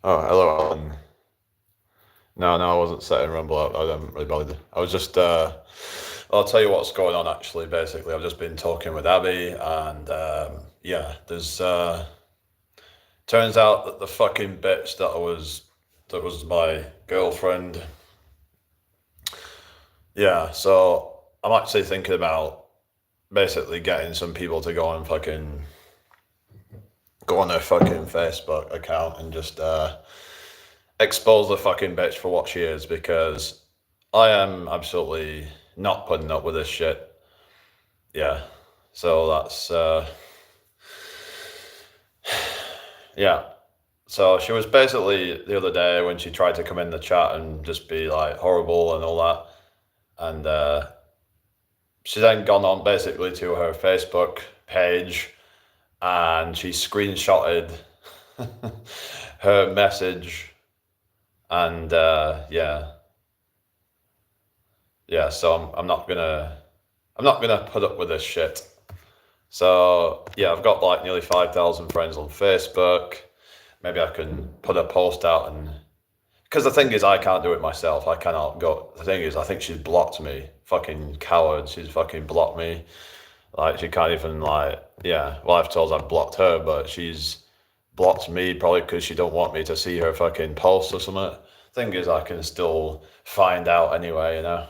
Oh, hello, Alan. No, I wasn't setting Rumble up. I don't really bother. I was just, I'll tell you what's going on actually, basically. I've just been talking with Abby, and yeah, turns out that the fucking bitch that was my girlfriend. Yeah, so I'm actually thinking about basically getting some people to go on their fucking Facebook account and just, expose the fucking bitch for what she is because I am absolutely not putting up with this shit. Yeah. So yeah. So she was basically the other day when she tried to come in the chat and just be like horrible and all that. And she then gone on basically to her Facebook page and she screenshotted her message and yeah, so I'm not gonna put up with this shit. So yeah, I've got like nearly 5,000 friends on Facebook. Maybe I can put a post out and because the thing is, I can't do it myself. I cannot go. The thing is, I think she's blocked me. Fucking coward. She's fucking blocked me. Like she can't even like yeah. Well, I've told I've blocked her, but she's blocked me probably because she don't want me to see her fucking posts or something. Thing is, I can still find out anyway. You know.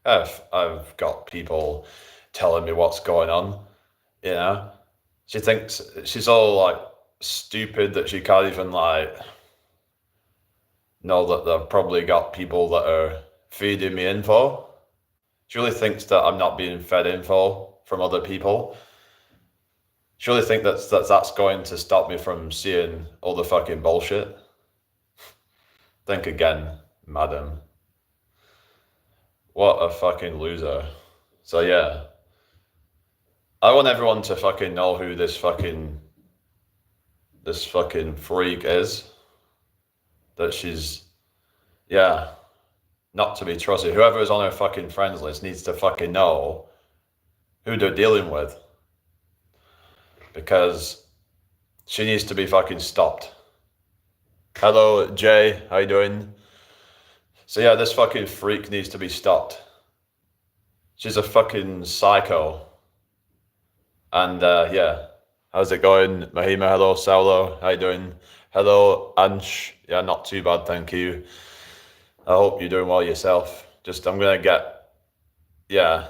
I've got people telling me what's going on, you know. She thinks she's all like stupid that she can't even like know that they've probably got people that are feeding me info. She really thinks that I'm not being fed info from other people. She really thinks that's going to stop me from seeing all the fucking bullshit. Think again, madam. What a fucking loser. So yeah, I want everyone to fucking know who this fucking freak is. That she's yeah, not to be trusted. Whoever is on her fucking friends list needs to fucking know who they're dealing with. Because she needs to be fucking stopped. Hello, Jay, how you doing? So yeah, this fucking freak needs to be stopped. She's a fucking psycho. And yeah, how's it going? Mahima, hello. Saulo, how you doing? Hello, Ansh. Yeah, not too bad, thank you. I hope you're doing well yourself. Just, yeah,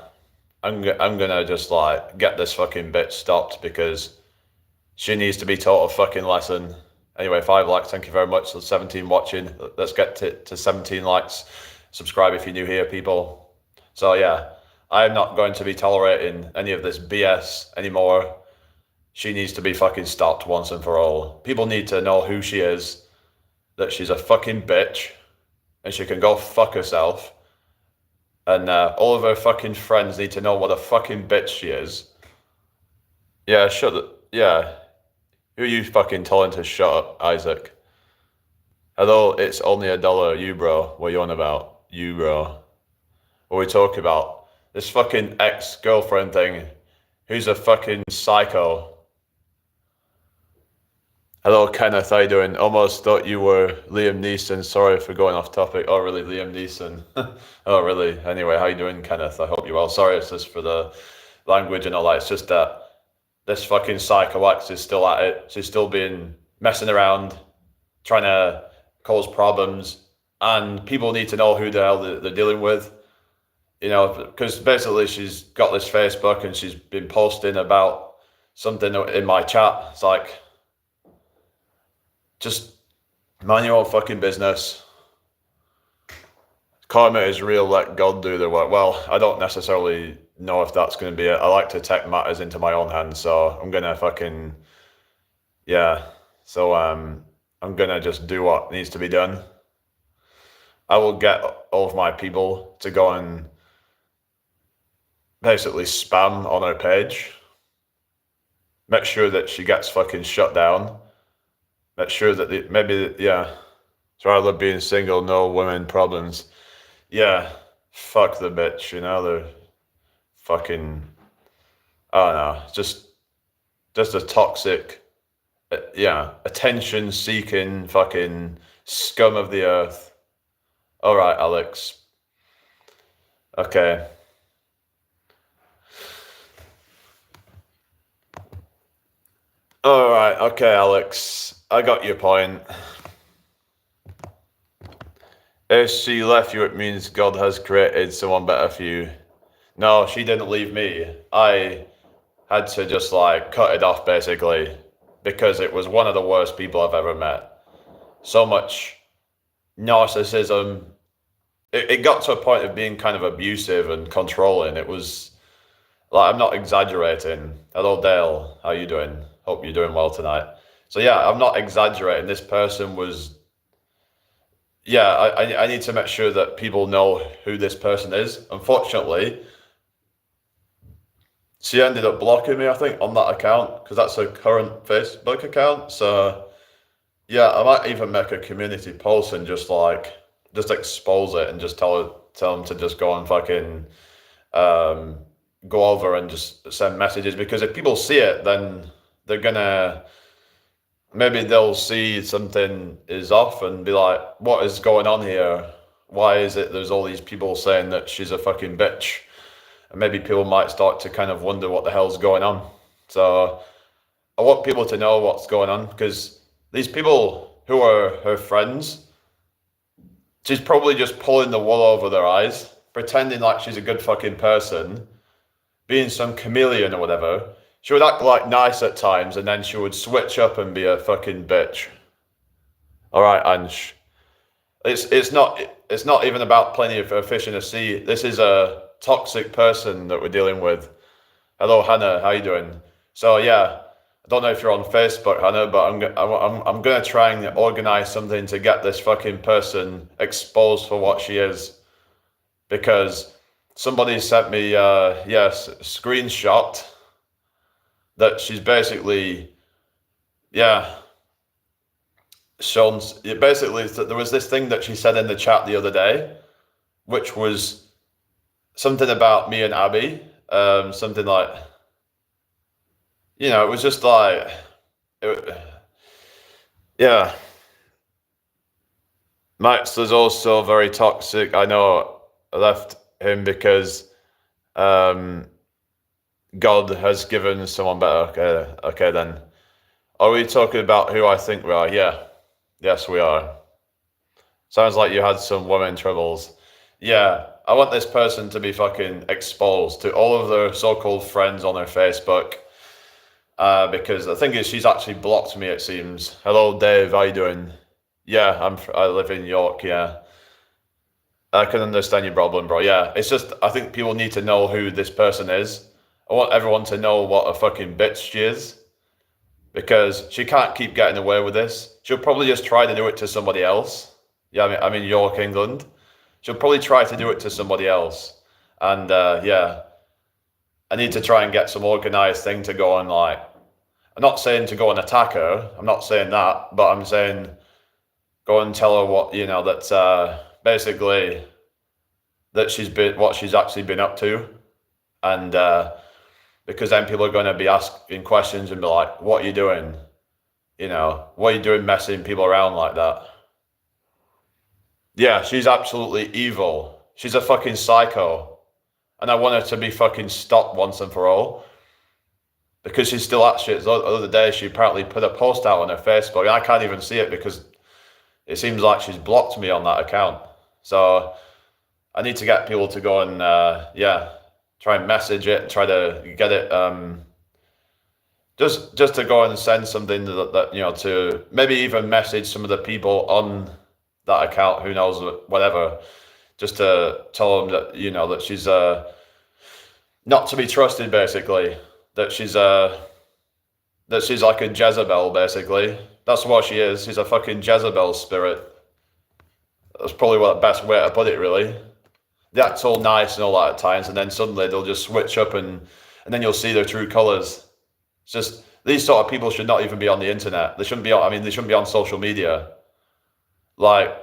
I'm gonna just like get this fucking bitch stopped because she needs to be taught a fucking lesson. Anyway, 5 likes, thank you very much. So 17 watching. Let's get to 17 likes. Subscribe if you're new here, people. So yeah, I'm not going to be tolerating any of this BS anymore. She needs to be fucking stopped once and for all. People need to know who she is, that she's a fucking bitch, and she can go fuck herself. And all of her fucking friends need to know what a fucking bitch she is. Yeah, shut the, yeah. Who are you fucking telling to shut up, Isaac? Hello, it's only $1. You, bro. What are you on about? You, bro. What are we talking about? This fucking ex-girlfriend thing. Who's a fucking psycho? Hello, Kenneth. How you doing? Almost thought you were Liam Neeson. Sorry for going off topic. Oh, really, Liam Neeson? Oh, really? Anyway, how you doing, Kenneth? I hope you're well. Sorry, it's just for the language and all that. It's just that this fucking psycho ex is still at it. She's still been messing around, trying to cause problems, and people need to know who the hell they're dealing with. You know, because basically she's got this Facebook and she's been posting about something in my chat. It's like, just mind your own fucking business. Karma is real, let God do the work. Well, I don't necessarily know if that's going to be it. I like to take matters into my own hands, so I'm going to fucking, yeah. So I'm going to just do what needs to be done. I will get all of my people to go and basically spam on her page. Make sure that she gets fucking shut down. Make sure that maybe, yeah. So I love being single, no women problems. Yeah, fuck the bitch, you know, they're fucking, I don't know, just a toxic yeah, attention seeking fucking scum of the earth. All right, Alex. Okay. All right. Okay, Alex. I got your point. If she left you, it means God has created someone better for you. No, she didn't leave me. I had to just like cut it off basically because it was one of the worst people I've ever met. So much narcissism. It got to a point of being kind of abusive and controlling. It was like, I'm not exaggerating. Hello, Dale. How you doing? Hope you're doing well tonight. So yeah, I'm not exaggerating. This person was, yeah, I need to make sure that people know who this person is. Unfortunately, she ended up blocking me, I think, on that account because that's her current Facebook account. So yeah, I might even make a community post and just expose it and just tell them to just go and fucking um, go over and just send messages, because if people see it, then they're gonna, maybe they'll see something is off and be like, what is going on here? Why is it there's all these people saying that she's a fucking bitch? And maybe people might start to kind of wonder what the hell's going on. So I want people to know what's going on, because these people who are her friends, she's probably just pulling the wool over their eyes, pretending like she's a good fucking person, being some chameleon or whatever. She would act like nice at times, and then she would switch up and be a fucking bitch. All right, Ansh. It's not even about plenty of fish in the sea. This is a toxic person that we're dealing with. Hello, Hannah. How you doing? So yeah, I don't know if you're on Facebook, Hannah, but I'm gonna try and organize something to get this fucking person exposed for what she is, because somebody sent me yes, a screenshot that she's basically, yeah, shown. Basically, there was this thing that she said in the chat the other day, which was something about me and Abby, something like, it was just like, yeah. Max is also very toxic. I know I left him because God has given someone better. Okay then. Are we talking about who I think we are? Yeah. Yes, we are. Sounds like you had some women troubles. Yeah, I want this person to be fucking exposed to all of their so-called friends on her Facebook. Because the thing is, she's actually blocked me, it seems. Hello, Dave. How you doing? Yeah, I live in York. Yeah, I can understand your problem, bro. Yeah, it's just I think people need to know who this person is. I want everyone to know what a fucking bitch she is, because she can't keep getting away with this. She'll probably just try to do it to somebody else. Yeah, I'm in York, England. She'll probably try to do it to somebody else. And yeah, I need to try and get some organized thing to go on. Like, I'm not saying to go and attack her. I'm not saying that, but I'm saying go and tell her what, that basically that what she's actually been up to. And because then people are going to be asking questions and be like, what are you doing? What are you doing messing people around like that? Yeah, she's absolutely evil. She's a fucking psycho. And I want her to be fucking stopped once and for all. Because she's still at shit. The other day, she apparently put a post out on her Facebook. And I can't even see it because it seems like she's blocked me on that account. So I need to get people to go and, try and message it, try to get it, just to go and send something that to maybe even message some of the people on that account, who knows, whatever, just to tell them that, that she's not to be trusted, basically, that she's like a Jezebel, basically. That's what she is. She's a fucking Jezebel spirit. That's probably the best way to put it, really. They act all nice and all that at times, and then suddenly they'll just switch up, and then you'll see their true colors. It's just, these sort of people should not even be on the internet. They shouldn't be on social media. Like,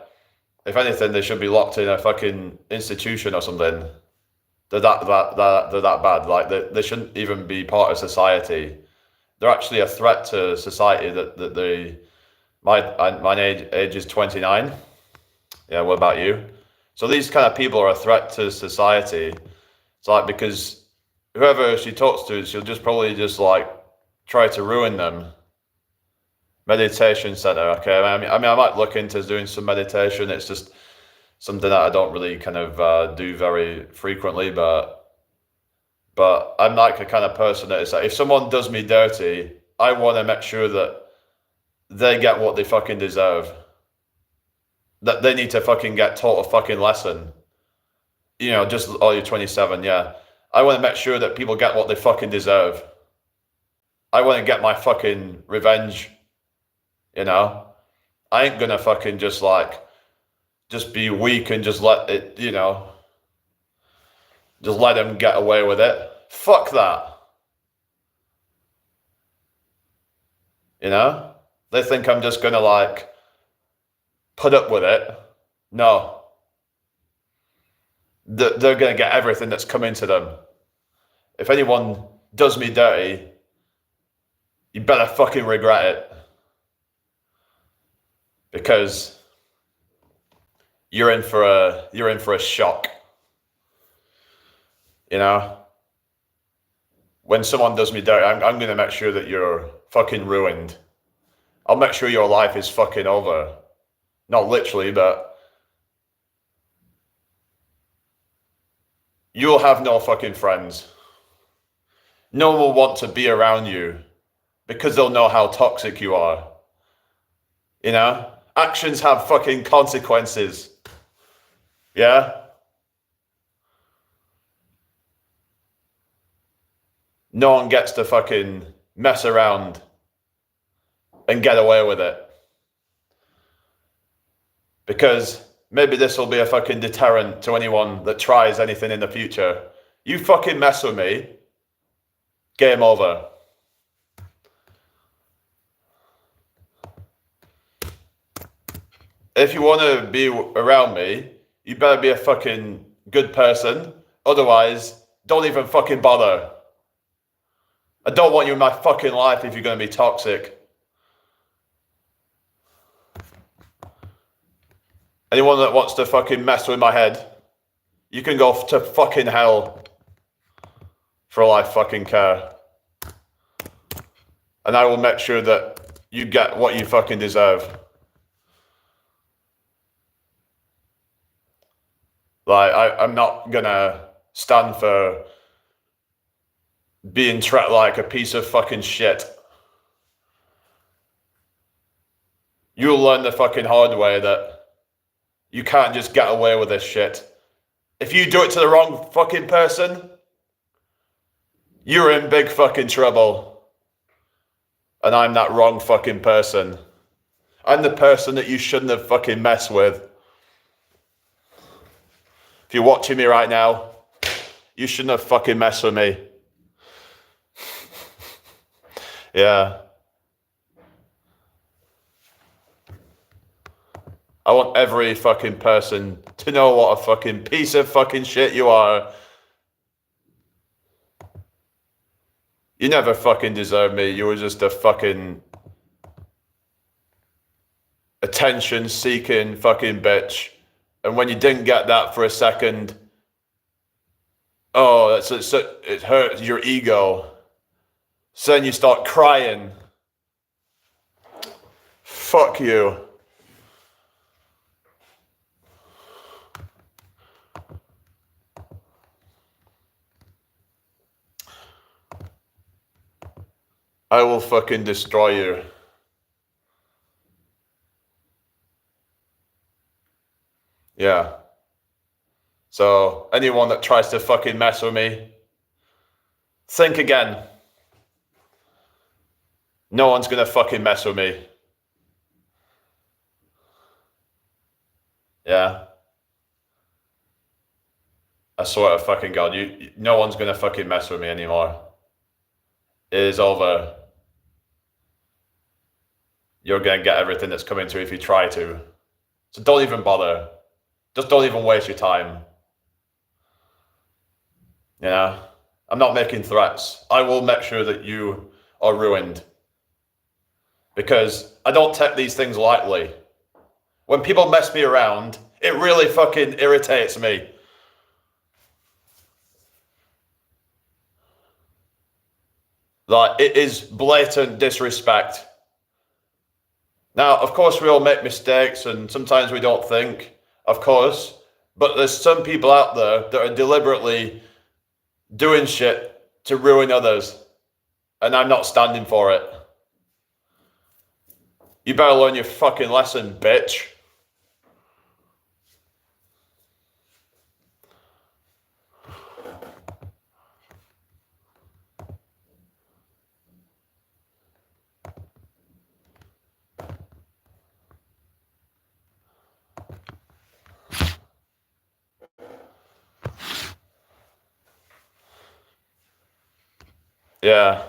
if anything, they should be locked in a fucking institution or something. They're that bad. Like, they shouldn't even be part of society. they're actually a threat to society. My age is 29. Yeah, what about you? So these kind of people are a threat to society. It's like, because whoever she talks to, she'll just probably just like try to ruin them. Meditation center, okay. I mean, I might look into doing some meditation. It's just something that I don't really kind of do very frequently, but I'm like a kind of person that is like, if someone does me dirty, I want to make sure that they get what they fucking deserve. That they need to fucking get taught a fucking lesson. You know, just, oh, you're 27, yeah. I want to make sure that people get what they fucking deserve. I want to get my fucking revenge, you know? I ain't gonna fucking just be weak and just let it, you know, just let them get away with it. Fuck that. You know? They think I'm just gonna like put up with it. No. They're gonna get everything that's coming to them. If anyone does me dirty, you better fucking regret it. Because you're in for a shock. You know? When someone does me dirty, I'm gonna make sure that you're fucking ruined. I'll make sure your life is fucking over. Not literally, but you'll have no fucking friends. No one will want to be around you because they'll know how toxic you are. You know? Actions have fucking consequences. Yeah? No one gets to fucking mess around and get away with it. Because maybe this will be a fucking deterrent to anyone that tries anything in the future. You fucking mess with me, game over. If you want to be around me, you better be a fucking good person. Otherwise, don't even fucking bother. I don't want you in my fucking life if you're going to be toxic. Anyone that wants to fucking mess with my head, you can go to fucking hell for all I fucking care. And I will make sure that you get what you fucking deserve. Like, I'm not gonna stand for being treated like a piece of fucking shit. You'll learn the fucking hard way that you can't just get away with this shit. If you do it to the wrong fucking person, you're in big fucking trouble. And I'm that wrong fucking person. I'm the person that you shouldn't have fucking messed with. If you're watching me right now, you shouldn't have fucking messed with me. Yeah. I want every fucking person to know what a fucking piece of fucking shit you are. You never fucking deserved me. You were just a fucking attention-seeking fucking bitch. And when you didn't get that for a second, oh, it hurts your ego. So then you start crying. Fuck you. I will fucking destroy you. Yeah. So anyone that tries to fucking mess with me, think again. No one's gonna fucking mess with me. Yeah. I swear to fucking God, no one's gonna fucking mess with me anymore. It is over. You're gonna get everything that's coming to you if you try to. So don't even bother. Just don't even waste your time. You know? I'm not making threats. I will make sure that you or ruined. Because I don't take these things lightly. When people mess me around, it really fucking irritates me. Like, it is blatant disrespect. Now, of course, we all make mistakes and sometimes we don't think, of course, but there's some people out there that are deliberately doing shit to ruin others, and I'm not standing for it. You better learn your fucking lesson, bitch. Yeah.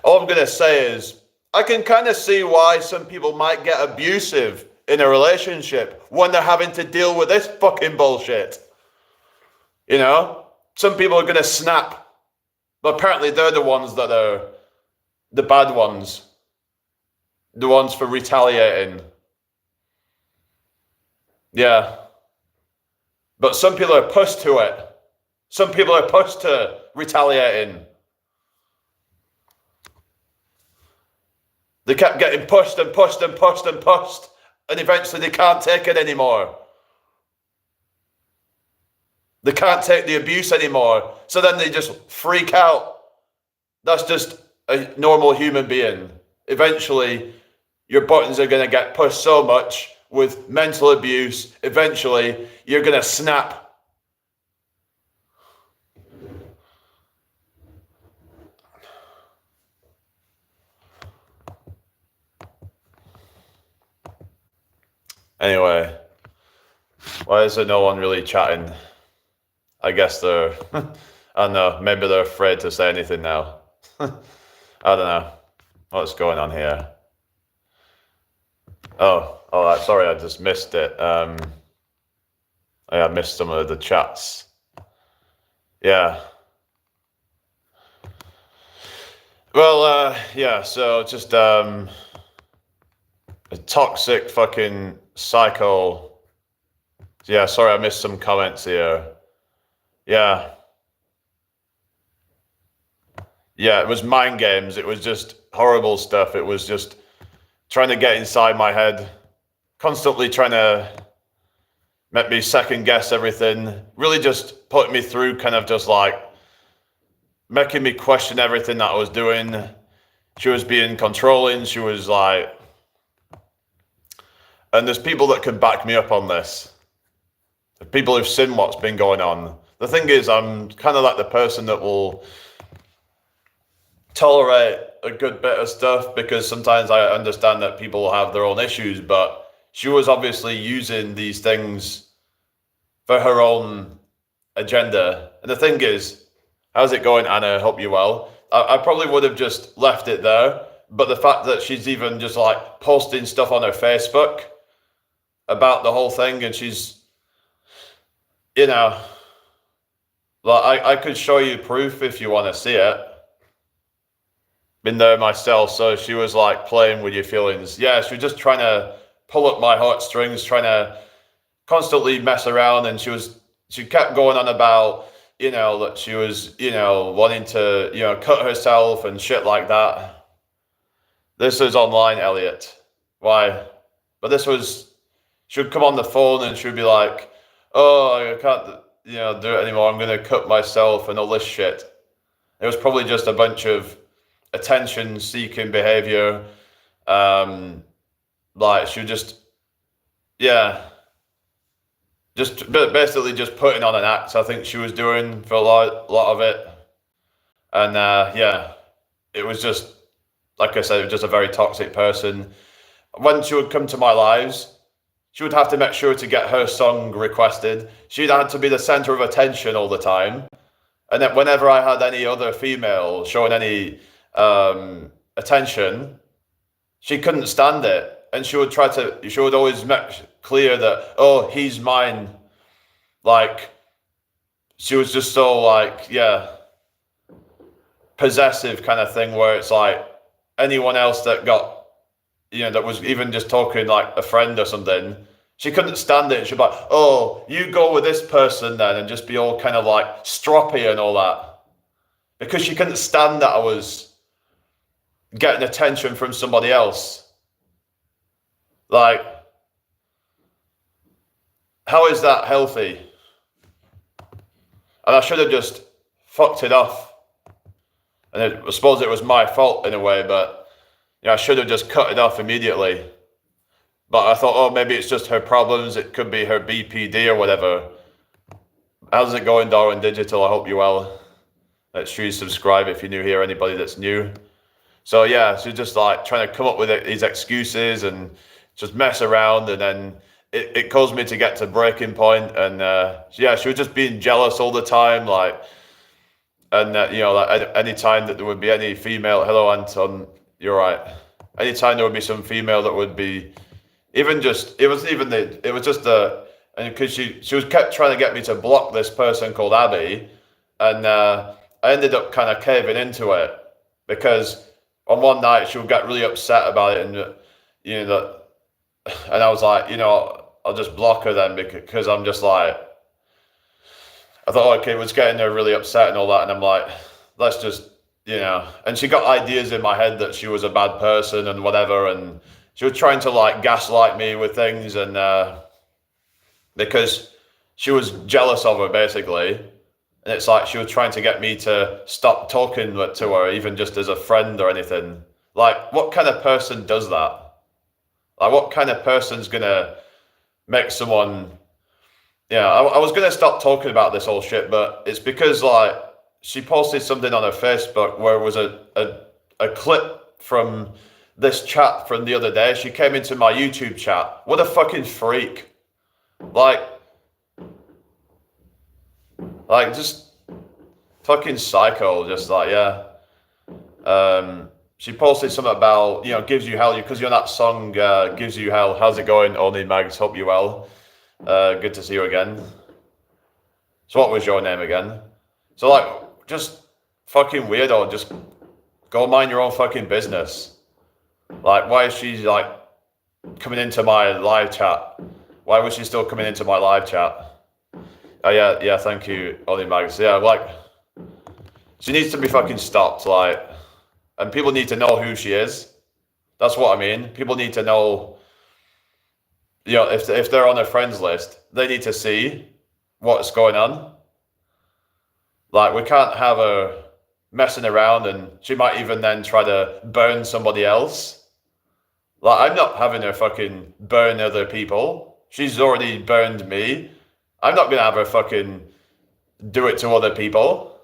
All I'm going to say is, I can kind of see why some people might get abusive in a relationship when they're having to deal with this fucking bullshit. You know? Some people are going to snap. But apparently they're the ones that are the bad ones. The ones for retaliating. Yeah. But some people are pushed to it. Some people are pushed to retaliating. They kept getting pushed and pushed and pushed and pushed, and eventually they can't take it anymore. They can't take the abuse anymore, so then they just freak out. That's just a normal human being. Eventually, your buttons are going to get pushed so much with mental abuse, eventually you're going to snap. Anyway, why is there no one really chatting? I guess they're, I don't know, maybe they're afraid to say anything now. I don't know. What's going on here? Oh, sorry, I just missed it. I missed some of the chats. Yeah. Well, yeah, so just a toxic fucking psycho. Yeah, sorry, I missed some comments here. Yeah. Yeah, it was mind games. It was just horrible stuff. It was just trying to get inside my head, constantly trying to make me second guess everything, really just putting me through kind of just like making me question everything that I was doing. She was being controlling. She was like, and there's people that can back me up on this. The people who've seen what's been going on. The thing is, I'm kind of like the person that will tolerate a good bit of stuff because sometimes I understand that people have their own issues, but she was obviously using these things for her own agenda. And the thing is, how's it going, Anna? Hope you're well. I probably would have just left it there, but the fact that she's even just like posting stuff on her Facebook about the whole thing, and she's, you know, like I could show you proof if you want to see it. Been there myself, so she was like playing with your feelings. Yeah, she was just trying to pull up my heartstrings, trying to constantly mess around, and she kept going on about, you know, that she was, you know, wanting to, you know, cut herself and shit like that. This is online, Elliot. Why? But this was, she would come on the phone and she would be like, oh, I can't, you know, do it anymore. I'm going to cut myself and all this shit. It was probably just a bunch of attention-seeking behavior. Like she would just, yeah, just basically just putting on an act. I think she was doing for a lot of it, and yeah, it was just like I said, it was just a very toxic person. When she would come to my lives, she would have to make sure to get her song requested. She'd had to be the center of attention all the time, and then whenever I had any other female showing any attention, she couldn't stand it, and she would always make clear that, oh, he's mine. Like she was just so like, yeah, possessive kind of thing, where it's like anyone else that got, that was even just talking like a friend or something, she couldn't stand it. She'd be like, oh, you go with this person then, and just be all kind of like stroppy and all that. Because she couldn't stand that I was getting attention from somebody else. Like, how is that healthy? And I should have just fucked it off. And I suppose it was my fault in a way, but I should have just cut it off immediately. But I thought, oh, maybe it's just her problems. It could be her BPD or whatever. How's it going, Darwin Digital? I hope you're well. Make sure you subscribe if you're new here, anybody that's new. So yeah, she's just like trying to come up with these excuses and just mess around, and then it caused me to get to breaking point. And yeah, she was just being jealous all the time, like, and like any time that there would be any female, hello Anton, you're right. Anytime there would be some female that would be even just, it was just and because she was kept trying to get me to block this person called Abby, and I ended up kind of caving into it, because on one night she would get really upset about it, and and I was like, I'll just block her then, because I'm just like, I thought, okay, it was getting her really upset and all that, and I'm like, let's just, and she got ideas in my head that she was a bad person and whatever, and she was trying to like gaslight me with things, and because she was jealous of her basically, and it's like she was trying to get me to stop talking to her, even just as a friend or anything. Like, what kind of person does that? Like, what kind of person's gonna make someone? I was gonna stop talking about this whole shit, but it's because like she posted something on her Facebook where it was a clip from this chat from the other day. She came into my YouTube chat. What a fucking freak. Like just fucking psycho, just like, yeah. She posted something about, gives you hell, because you're on that song, gives you hell. How's it going, Only Mags? Hope you well. Good to see you again. So what was your name again? So like, just fucking weirdo, just go mind your own fucking business. Like, why is she like coming into my live chat? Why was she still coming into my live chat? Oh yeah, thank you, Only Mags. Yeah, like, she needs to be fucking stopped, like, and people need to know who she is. That's what I mean. People need to know, if they're on her friends list, they need to see what's going on. Like, we can't have her messing around, and she might even then try to burn somebody else. Like, I'm not having her fucking burn other people. She's already burned me. I'm not gonna have her fucking do it to other people.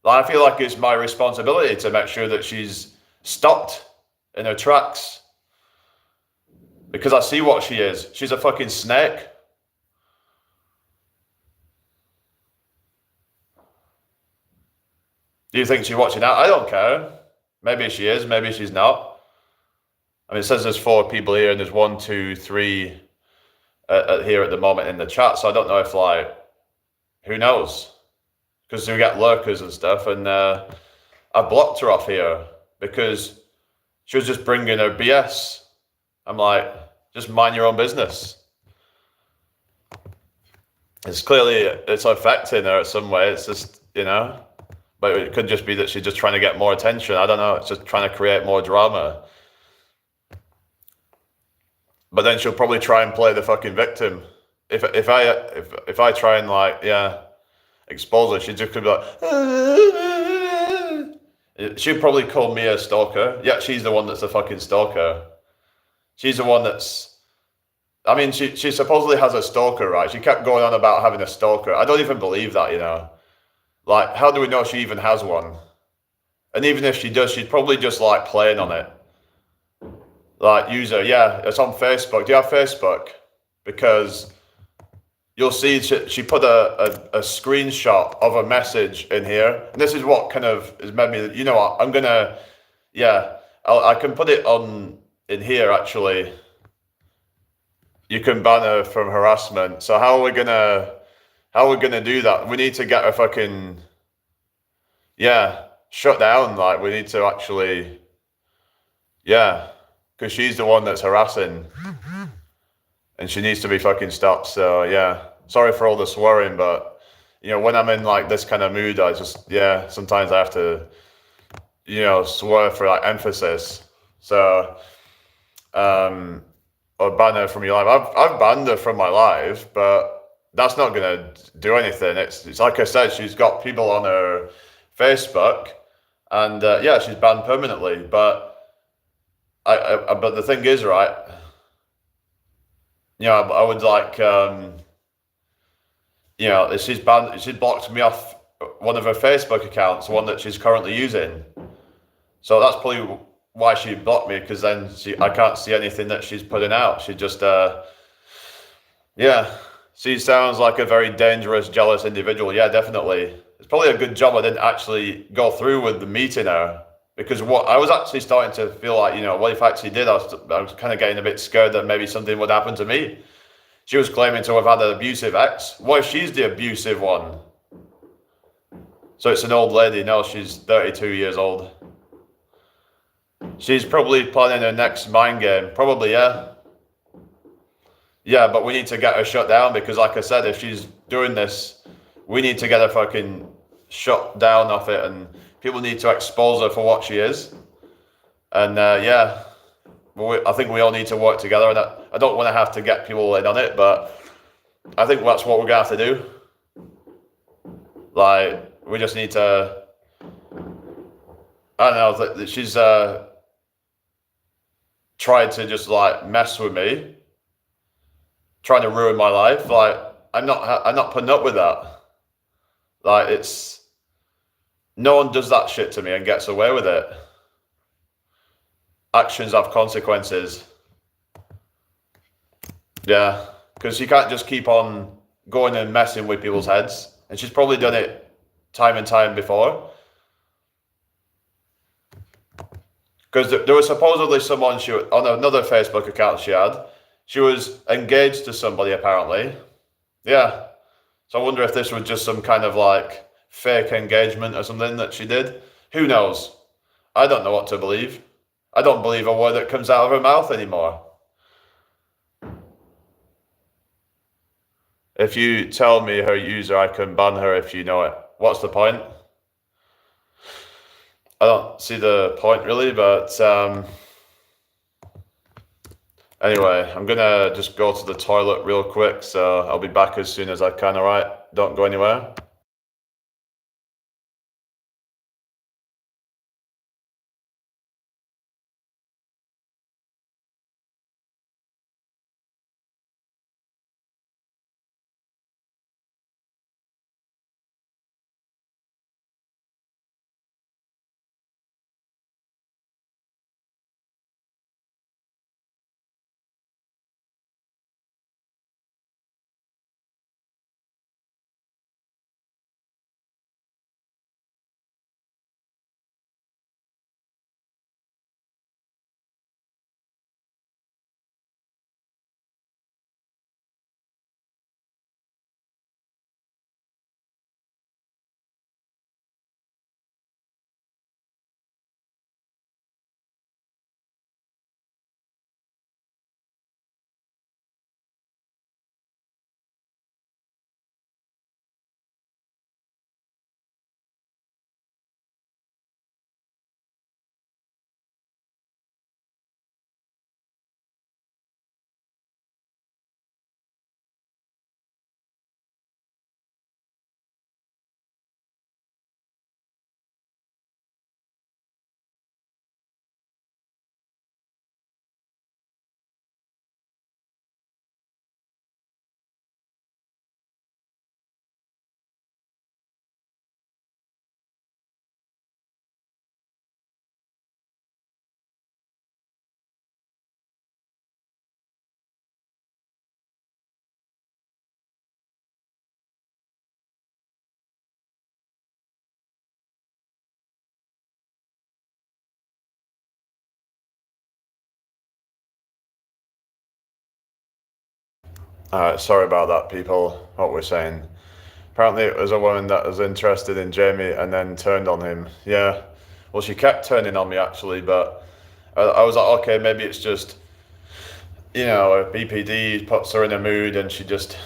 Like, I feel like it's my responsibility to make sure that she's stopped in her tracks. Because I see what she is. She's a fucking snake. Do you think she's watching that? I don't care. Maybe she is, maybe she's not. I mean, it says there's 4 people here, and there's 1, 2, 3 here at the moment in the chat. So I don't know if, like, who knows? Because we get lurkers and stuff, and I blocked her off here because she was just bringing her BS. I'm like, just mind your own business. It's clearly, it's affecting her in some way. It's just, but it could just be that she's just trying to get more attention. I don't know. It's just trying to create more drama. But then she'll probably try and play the fucking victim. If I try and, like, expose her, she's just gonna be like, she'll probably call me a stalker. Yeah, she's the one that's a fucking stalker. She's the one that's, I mean, she supposedly has a stalker, right? She kept going on about having a stalker. I don't even believe that, Like, how do we know she even has one? And even if she does, she's probably just, like, playing on it. Like, user, yeah, it's on Facebook. Do you have Facebook? Because you'll see she put a screenshot of a message in here. And this is what kind of has made me, what, I'm going to, I can put it on in here, actually. You can ban her from harassment. So how are we going to How are we gonna do that? We need to get her fucking, yeah, shut down. Like, we need to actually, yeah, because she's the one that's harassing, and she needs to be fucking stopped. So yeah, sorry for all the swearing, but when I'm in like this kind of mood, I just, yeah, sometimes I have to, swear for like emphasis. So, or ban her from your life. I've banned her from my life, but that's not gonna do anything. It's like I said, she's got people on her Facebook, and yeah, she's banned permanently. But but the thing is, right? I would like, if she's banned, she's blocked me off one of her Facebook accounts, one that she's currently using. So that's probably why she blocked me, because then I can't see anything that she's putting out. She just, yeah, she sounds like a very dangerous, jealous individual. Yeah, definitely. It's probably a good job I didn't actually go through with the meeting her, because what I was actually starting to feel like, what if I actually did? I was kind of getting a bit scared that maybe something would happen to me. She was claiming to have had an abusive ex. What if she's the abusive one? So it's an old lady. No, she's 32 years old. She's probably planning her next mind game. Probably, yeah. Yeah, but we need to get her shut down, because, like I said, if she's doing this, we need to get her fucking shut down off it, and people need to expose her for what she is. And yeah, I think we all need to work together. And I don't want to have to get people in on it, but I think that's what we're gonna have to do. Like, we just need to. I don't know. She's tried to just like mess with me, trying to ruin my life. Like, I'm not putting up with that. Like, no one does that shit to me and gets away with it. Actions have consequences. Yeah, because you can't just keep on going and messing with people's heads. And she's probably done it time and time before. Because there was supposedly someone on another Facebook account she was engaged to somebody apparently. Yeah. So I wonder if this was just some kind of like fake engagement or something that she did. Who knows? I don't know what to believe. I don't believe a word that comes out of her mouth anymore. If you tell me her user, I can ban her if you know it. What's the point? I don't see the point really, but anyway, I'm gonna just go to the toilet real quick, so I'll be back as soon as I can, alright? Don't go anywhere. Alright, sorry about that, people, what we're saying. Apparently it was a woman that was interested in Jamie and then turned on him. Yeah. Well, she kept turning on me actually, but I was like, okay, maybe it's just, BPD puts her in a mood and she just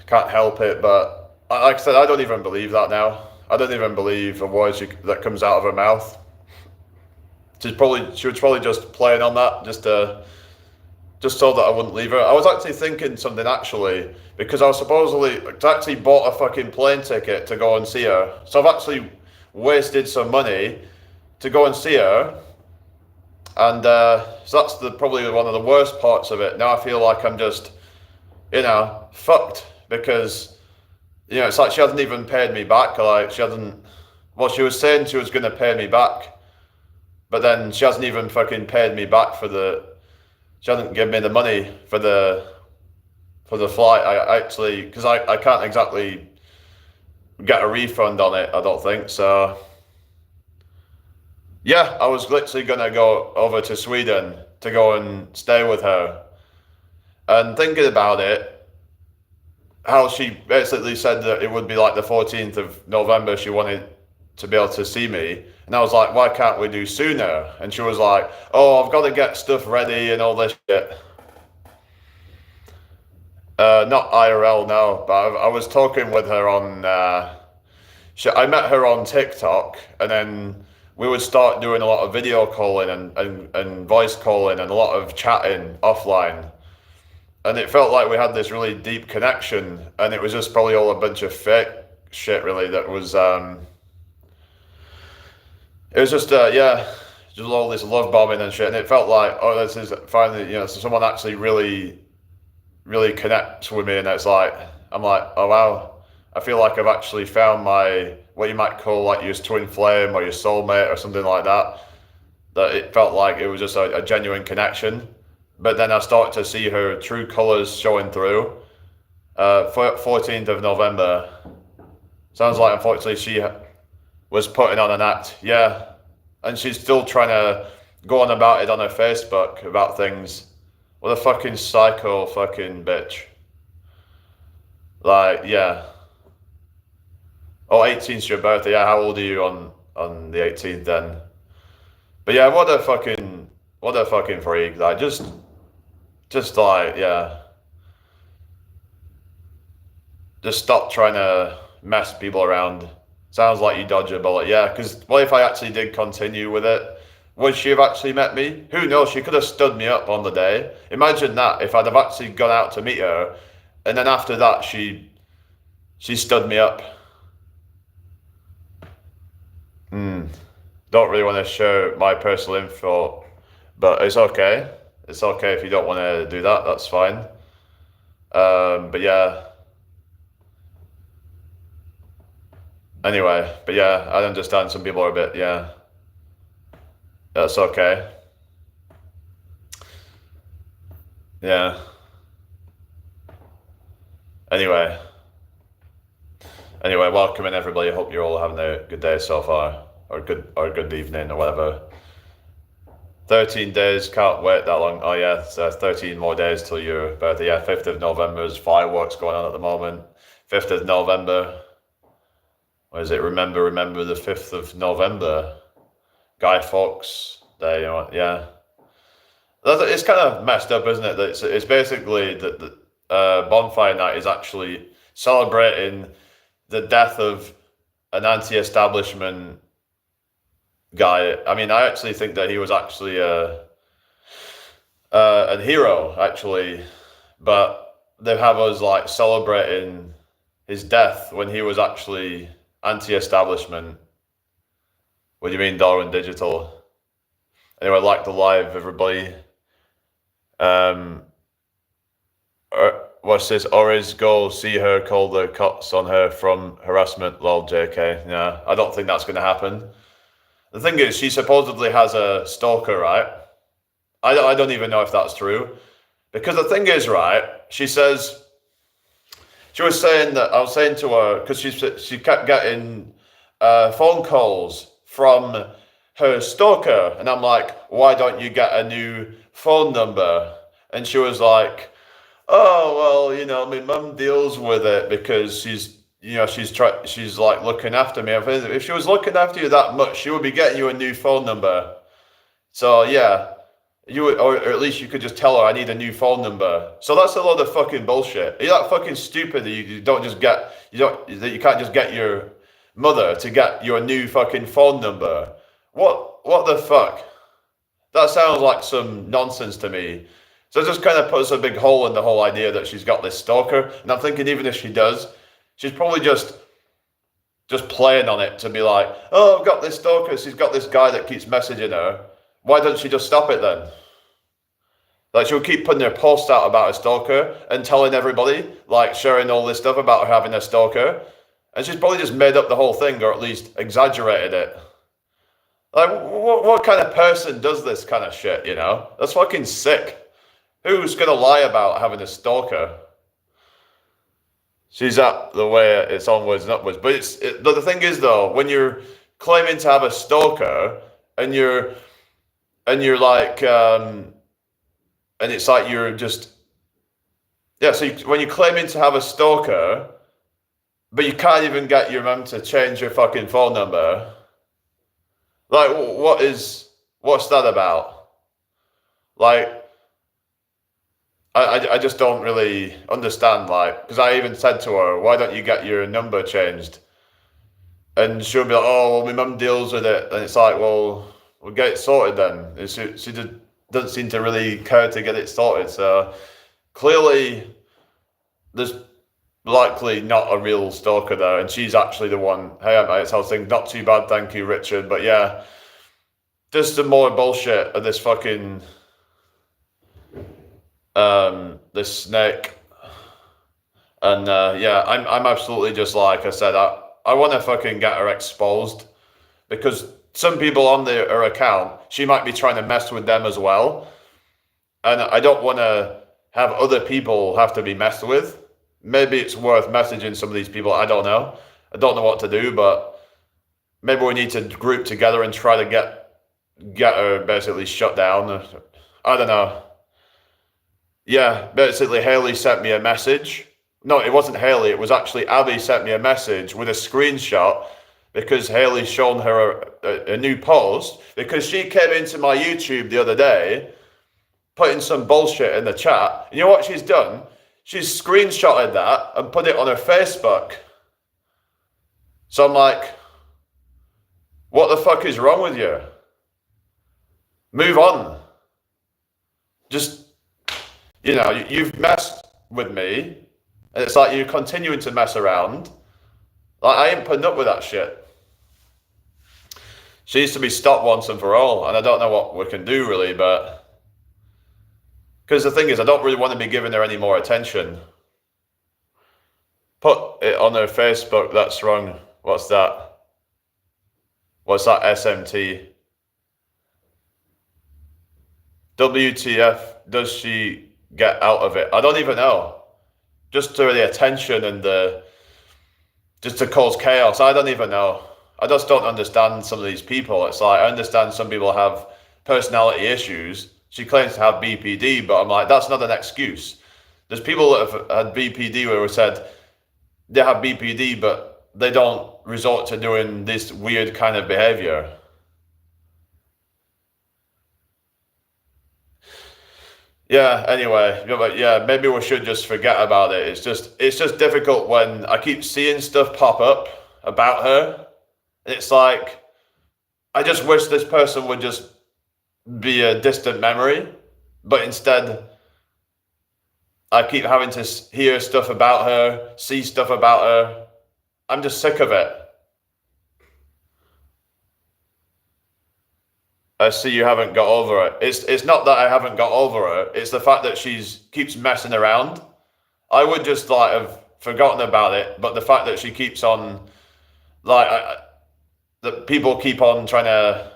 can't help it. But like I said, I don't even believe that now. I don't even believe a word that comes out of her mouth. She was probably just playing on that, just so that I wouldn't leave her. I was actually thinking something actually, because I was actually bought a fucking plane ticket to go and see her. So I've actually wasted some money to go and see her. And so that's probably one of the worst parts of it. Now I feel like I'm just, fucked, because, it's like she hasn't even paid me back. Like she was saying she was going to pay me back, but then she hasn't even fucking paid me back she hasn't given me the money for the flight. Because I can't exactly get a refund on it, I don't think. So yeah, I was literally gonna go over to Sweden to go and stay with her. And thinking about it, how she basically said that it would be like the 14th of November she wanted to be able to see me. And I was like, why can't we do sooner? And she was like, oh, I've got to get stuff ready and all this shit. Not IRL, no, but I was talking with her on, I met her on TikTok, and then we would start doing a lot of video calling and voice calling and a lot of chatting offline. And it felt like we had this really deep connection, and it was just probably all a bunch of fake shit, really, that was, it was just all this love bombing and shit, and it felt like, oh, this is finally, so someone actually really, really connects with me, and I'm like, oh wow, I feel like I've actually found what you might call like your twin flame or your soulmate or something like that. That it felt like it was just a genuine connection. But then I started to see her true colors showing through. 14th of November. Sounds like unfortunately she was putting on an act, yeah. And she's still trying to go on about it on her Facebook, about things. What a fucking psycho fucking bitch. Like, yeah. Oh, 18th's your birthday, yeah, how old are you on the 18th then? But yeah, what a fucking freak. Like, just like, yeah. Just stop trying to mess people around. Sounds like you dodge a bullet. Yeah, because what if I actually did continue with it? Would she have actually met me? Who knows? She could have stood me up on the day. Imagine that, if I'd have actually gone out to meet her, and then after that she stood me up. Don't really want to share my personal info, but it's okay. It's okay if you don't want to do that. That's fine. But yeah. Anyway, but yeah, I understand some people are a bit, yeah. That's okay. Yeah. Anyway, welcome in everybody. I hope you're all having a good day so far, or good evening, or whatever. 13 days, can't wait that long. Oh yeah, so 13 more days till your birthday. Yeah, 5th of November, there's fireworks going on at the moment. 5th of November. What is it? Remember the 5th of November. Guy Fawkes Day, yeah. It's kind of messed up, isn't it? That it's basically that the bonfire night is actually celebrating the death of an anti-establishment guy. I mean, I actually think that he was actually a hero, actually, but they have us like celebrating his death when he was actually anti-establishment. What do you mean, Darwin Digital? Anyway, like the live, everybody. What's this? Ori's go see her, call the cops on her from harassment. Lol, JK. Yeah, I don't think that's going to happen. The thing is, she supposedly has a stalker, right? I don't even know if that's true. Because the thing is, right, she was saying that, I was saying to her, because she kept getting phone calls from her stalker. And I'm like, why don't you get a new phone number? And she was like, oh, well, my mum deals with it because she's she's like looking after me. If she was looking after you that much, she would be getting you a new phone number. So yeah, you would, or at least you could just tell her I need a new phone number. So that's a lot of fucking bullshit. Are you that fucking stupid that you can't just get your mother to get your new fucking phone number? What the fuck? That sounds like some nonsense to me. So it just kind of puts a big hole in the whole idea that she's got this stalker. And I'm thinking even if she does, she's probably just playing on it to be like, oh, I've got this stalker. She's got this guy that keeps messaging her. Why doesn't she just stop it then? Like she'll keep putting her posts out about a stalker and telling everybody, like sharing all this stuff about her having a stalker. And she's probably just made up the whole thing or at least exaggerated it. Like, what kind of person does this kind of shit, you know? That's fucking sick. Who's going to lie about having a stalker? She's at the way it's onwards and upwards. But the thing is, though, when you're claiming to have a stalker and you're like, and it's like you're just, yeah, so when you're claiming to have a stalker, but you can't even get your mum to change your fucking phone number. Like, what's that about? Like, I just don't really understand, like, because I even said to her, why don't you get your number changed? And she'll be like, oh, well, my mum deals with it. And it's like, well, we'll get it sorted then. She doesn't seem to really care to get it sorted. So clearly there's likely not a real stalker there. And she's actually the one, hey, mate, how's things? Not too bad, thank you, Richard. But yeah, just some more bullshit of this fucking... this snake, and yeah, I'm absolutely just like I said, I want to fucking get her exposed because some people on her account, she might be trying to mess with them as well, and I don't want to have other people have to be messed with. Maybe it's worth messaging some of these people. I don't know what to do, but maybe we need to group together and try to get her basically shut down. I don't know. Yeah, basically Haley sent me a message. No, it wasn't Haley, it was actually Abby sent me a message with a screenshot because Haley's shown her a new post because she came into my YouTube the other day, putting some bullshit in the chat. And you know what she's done? She's screenshotted that and put it on her Facebook. So I'm like, what the fuck is wrong with you? Move on. Just... You know, you've messed with me, and it's like you're continuing to mess around. Like, I ain't putting up with that shit. She needs to be stopped once and for all, and I don't know what we can do, really, but... Because the thing is, I don't really want to be giving her any more attention. Put it on her Facebook, that's wrong. What's that? What's that SMT? WTF, does she... get out of it? I don't even know. Just to the attention and just to cause chaos. I don't even know. I just don't understand some of these people. It's like, I understand some people have personality issues. She claims to have BPD, but I'm like, that's not an excuse. There's people that have had BPD where we said they have BPD, but they don't resort to doing this weird kind of behavior. Yeah, anyway, but yeah, maybe we should just forget about it. It's just difficult when I keep seeing stuff pop up about her. It's like, I just wish this person would just be a distant memory, but instead I keep having to hear stuff about her, see stuff about her. I'm just sick of it. I see you haven't got over it. It's not that I haven't got over her. It's the fact that she's keeps messing around. I would just like have forgotten about it, but the fact that she keeps on, like, that people keep on trying to,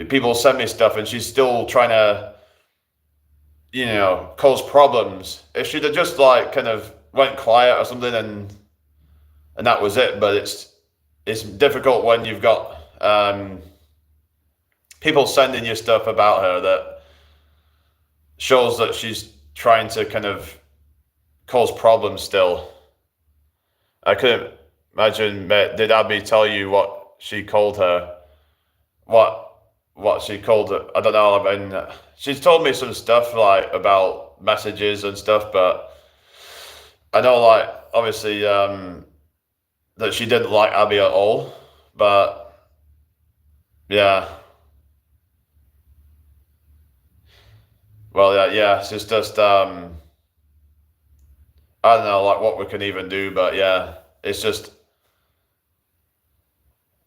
people send me stuff and she's still trying to, you know, cause problems. If she'd have just like kind of went quiet or something and that was it. But it's difficult when you've got people sending you stuff about her that shows that she's trying to kind of cause problems still. I couldn't imagine, mate. Did Abby tell you what she called her? What what she called it? I don't know. I mean, she's told me some stuff like about messages and stuff, but I know like obviously that she didn't like Abby at all. But yeah, well yeah, it's just I don't know like what we can even do, but yeah, it's just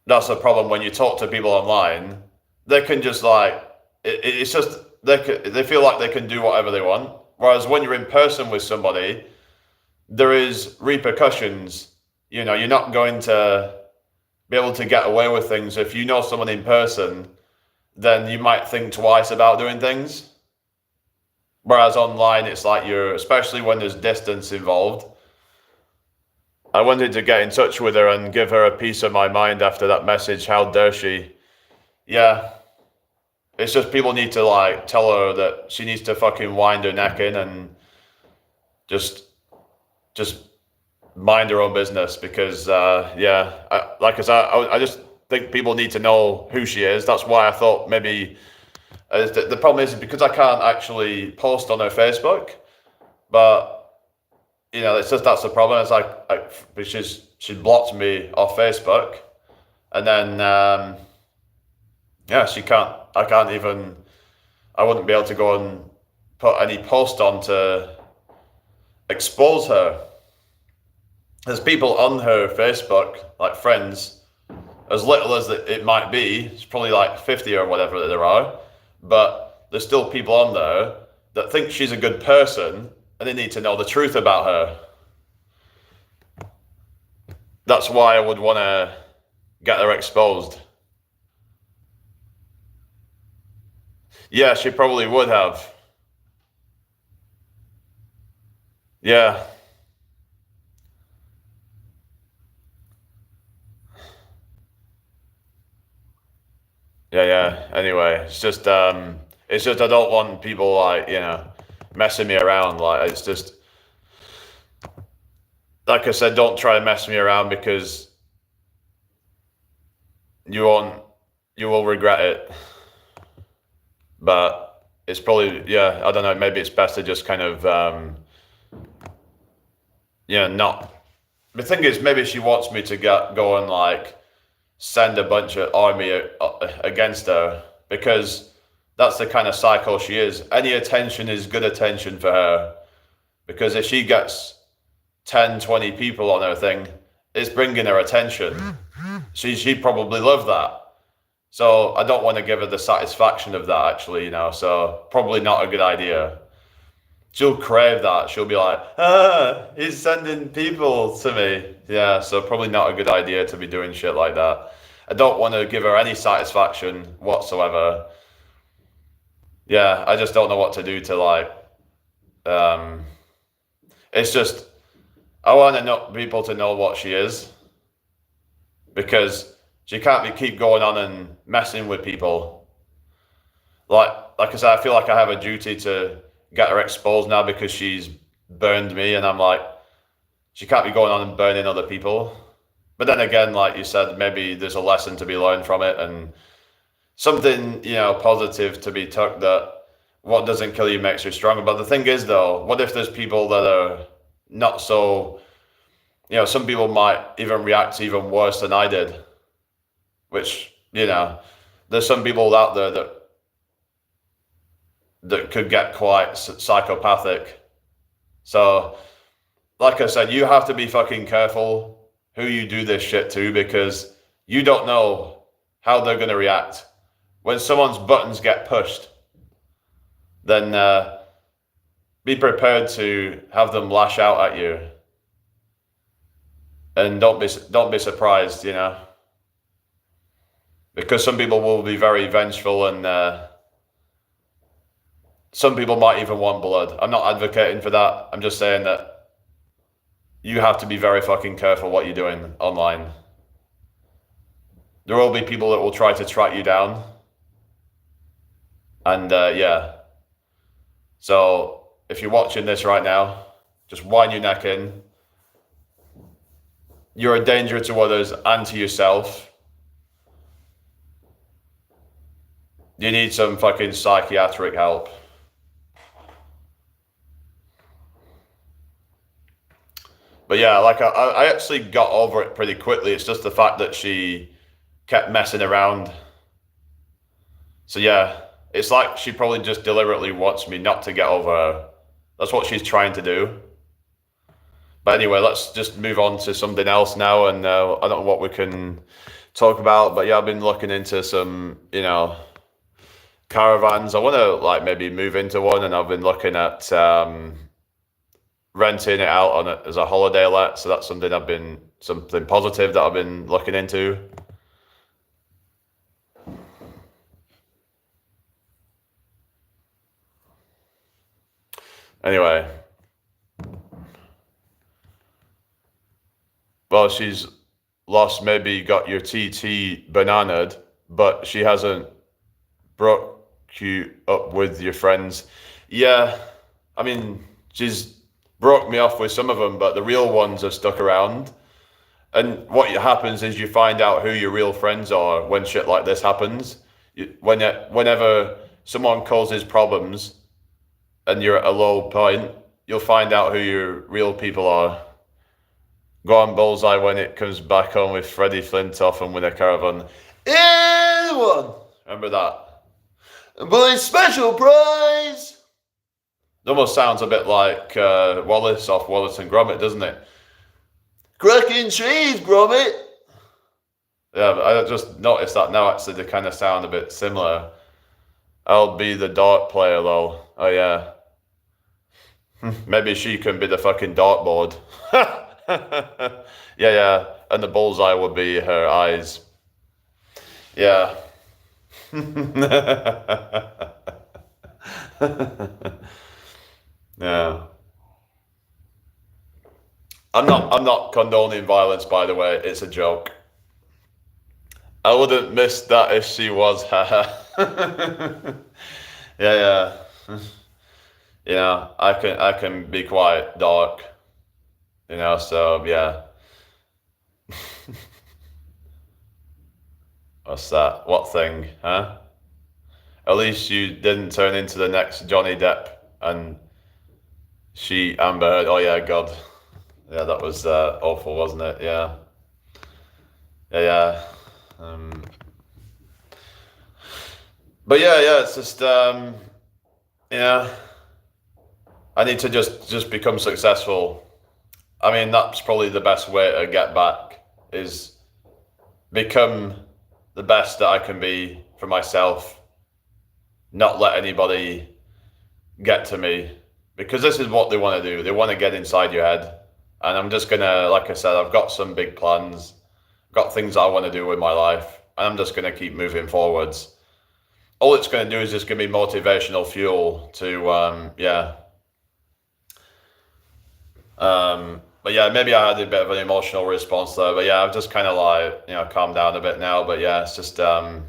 that's the problem when you talk to people online. They can just like it's just they feel like they can do whatever they want. Whereas when you're in person with somebody, there is repercussions. You know, you're not going to be able to get away with things. If you know someone in person, then you might think twice about doing things. Whereas online, it's like especially when there's distance involved. I wanted to get in touch with her and give her a piece of my mind after that message. How dare she? Yeah, it's just people need to like tell her that she needs to fucking wind her neck in and just just mind her own business because yeah, like I said, I just think people need to know who she is. That's why I thought maybe the problem is because I can't actually post on her Facebook, but you know, it's just that's the problem. It's like she blocked me off Facebook, and then yeah, she can't. I can't even. I wouldn't be able to go and put any post on to expose her. There's people on her Facebook, like friends, as little as it might be. It's probably like 50 or whatever that there are, but there's still people on there that think she's a good person, and they need to know the truth about her. That's why I would want to get her exposed. Yeah, she probably would have. Yeah, yeah. Anyway, it's just I don't want people like messing me around. Like like I said, don't try and mess me around because you won't, you will regret it. But it's probably yeah. I don't know. Maybe it's best to just kind of not. The thing is, maybe she wants me to go and like send a bunch of army against her because that's the kind of psycho she is. Any attention is good attention for her because if she gets 10, 20 people on her thing, it's bringing her attention. She probably love that. So I don't want to give her the satisfaction of that actually. So probably not a good idea. She'll crave that. She'll be like, he's sending people to me. Yeah, so probably not a good idea to be doing shit like that. I don't want to give her any satisfaction whatsoever. Yeah, I just don't know what to do to like. Um, it's just I want to know people to know what she is because she can't keep going on and messing with people. Like like I said, I feel like I have a duty to get her exposed now because she's burned me, and I'm like, she can't be going on and burning other people. But then again, like you said, maybe there's a lesson to be learned from it and something, positive to be took that what doesn't kill you makes you stronger. But the thing is, though, what if there's people that are not so, some people might even react even worse than I did, which, there's some people out there that could get quite psychopathic. So, like I said, you have to be fucking careful who you do this shit to because you don't know how they're going to react. When someone's buttons get pushed, then be prepared to have them lash out at you, and don't be surprised, because some people will be very vengeful, and some people might even want blood. I'm not advocating for that. I'm just saying that you have to be very fucking careful what you're doing online. There will be people that will try to track you down. And yeah. So if you're watching this right now, just wind your neck in. you're a danger to others and to yourself, you need some fucking psychiatric help. But yeah, like I actually got over it pretty quickly. It's just the fact that she kept messing around. So yeah, it's like she probably just deliberately wants me not to get over her. That's what she's trying to do. But anyway, let's just move on to something else now. And I don't know what we can talk about, but yeah, I've been looking into some, caravans. I want to like maybe move into one, and I've been looking at renting it out on it as a holiday let. So that's something positive that I've been looking into. Anyway, well, she's maybe got your TT bananaed, but she hasn't broke you up with your friends. Yeah, I mean, she's broke me off with some of them, but the real ones have stuck around. And what happens is you find out who your real friends are when shit like this happens. Whenever someone causes problems and you're at a low point, you'll find out who your real people are. Go on Bullseye when it comes back home with Freddie Flintoff and win a caravan. Anyone? Remember that? Boy, special prize! It almost sounds a bit like Wallace off Wallace and Gromit, doesn't it? Cracking trees, Gromit! Yeah, I just noticed that now, actually, they kind of sound a bit similar. I'll be the dart player, though. Oh, yeah. Maybe she can be the fucking dartboard. Yeah. And the bullseye would be her eyes. Yeah. Yeah. I'm not condoning violence, by the way. It's a joke. I wouldn't miss that if she was. Yeah. I can be quite dark. So yeah. What's that? What thing, huh? At least you didn't turn into the next Johnny Depp and she Amber Heard. Oh yeah, God. Yeah, that was awful, wasn't it? Yeah. Yeah. Um, but yeah, it's just yeah. I need to just become successful. I mean, that's probably the best way to get back is become the best that I can be for myself. Not let anybody get to me, because this is what they want to do. They want to get inside your head. And I'm just gonna, like I said, I've got some big plans, got things I want to do with my life, and I'm just gonna keep moving forwards. All it's gonna do is just give me motivational fuel to, yeah. But yeah, maybe I had a bit of an emotional response there. But yeah, I've just kind of like, calmed down a bit now. But yeah, it's just, I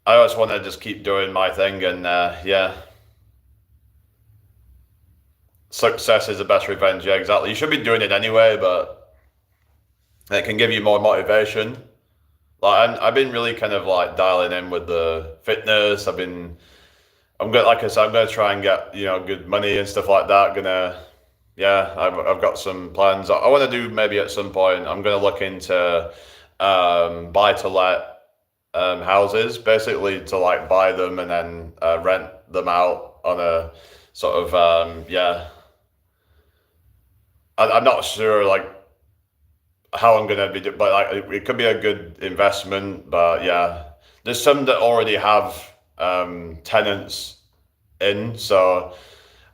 always want to just keep doing my thing, and yeah. Success is the best revenge. Yeah, exactly. You should be doing it anyway, but it can give you more motivation. Like I've been really kind of like dialing in with the fitness. I'm gonna, like I said, I'm gonna try and get good money and stuff like that. Yeah, I've got some plans. I want to do maybe at some point. I'm gonna look into buy to let houses, basically to like buy them and then rent them out on a sort of yeah. I'm not sure like how I'm gonna be, but like it could be a good investment. But yeah, there's some that already have tenants in, so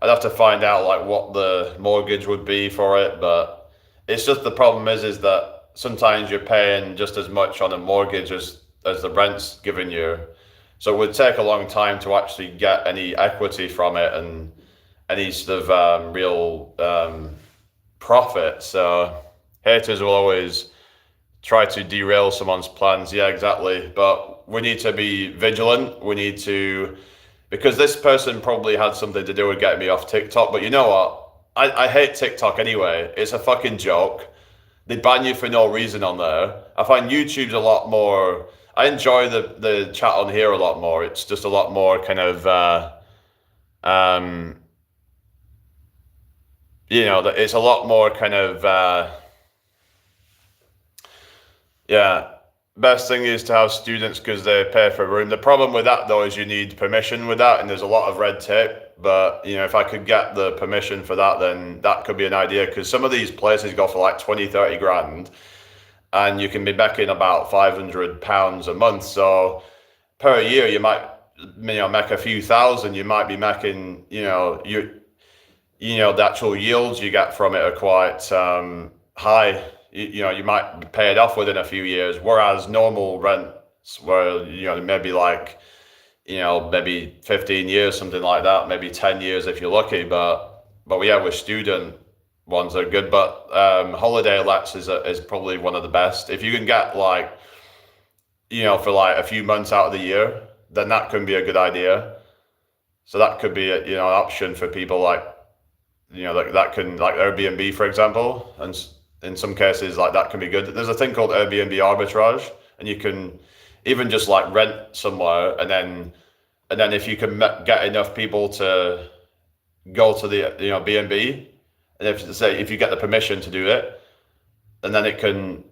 I'd have to find out like what the mortgage would be for it. But it's just the problem is that sometimes you're paying just as much on a mortgage as the rent's giving you. So it would take a long time to actually get any equity from it and any sort of real profit. So haters will always try to derail someone's plans. Yeah, exactly. But we need to be vigilant. We need to, because this person probably had something to do with getting me off TikTok. But you know what? I hate TikTok anyway. It's a fucking joke. they ban you for no reason on there. I find YouTube's a lot more. I enjoy the chat on here a lot more. It's just a lot more kind of um, it's a lot more kind of yeah. Best thing is to have students because they pay for a room. The problem with that though is you need permission with that, and there's a lot of red tape. But if I could get the permission for that, then that could be an idea, because some of these places go for like 20, 30 grand, and you can be making about £500 a month. So per year, you might make a few thousand. You might be making the actual yields you get from it are quite high. You might pay it off within a few years, whereas normal rents were maybe like maybe 15 years, something like that, maybe 10 years if you're lucky. But yeah, with student ones are good. But holiday lets is probably one of the best. If you can get like for like a few months out of the year, then that can be a good idea. So that could be an option for people like that can, like Airbnb for example, and in some cases like that can be good. There's a thing called Airbnb arbitrage, and you can even just like rent somewhere, and then if you can get enough people to go to the B&B, and if you get the permission to do it, and then it can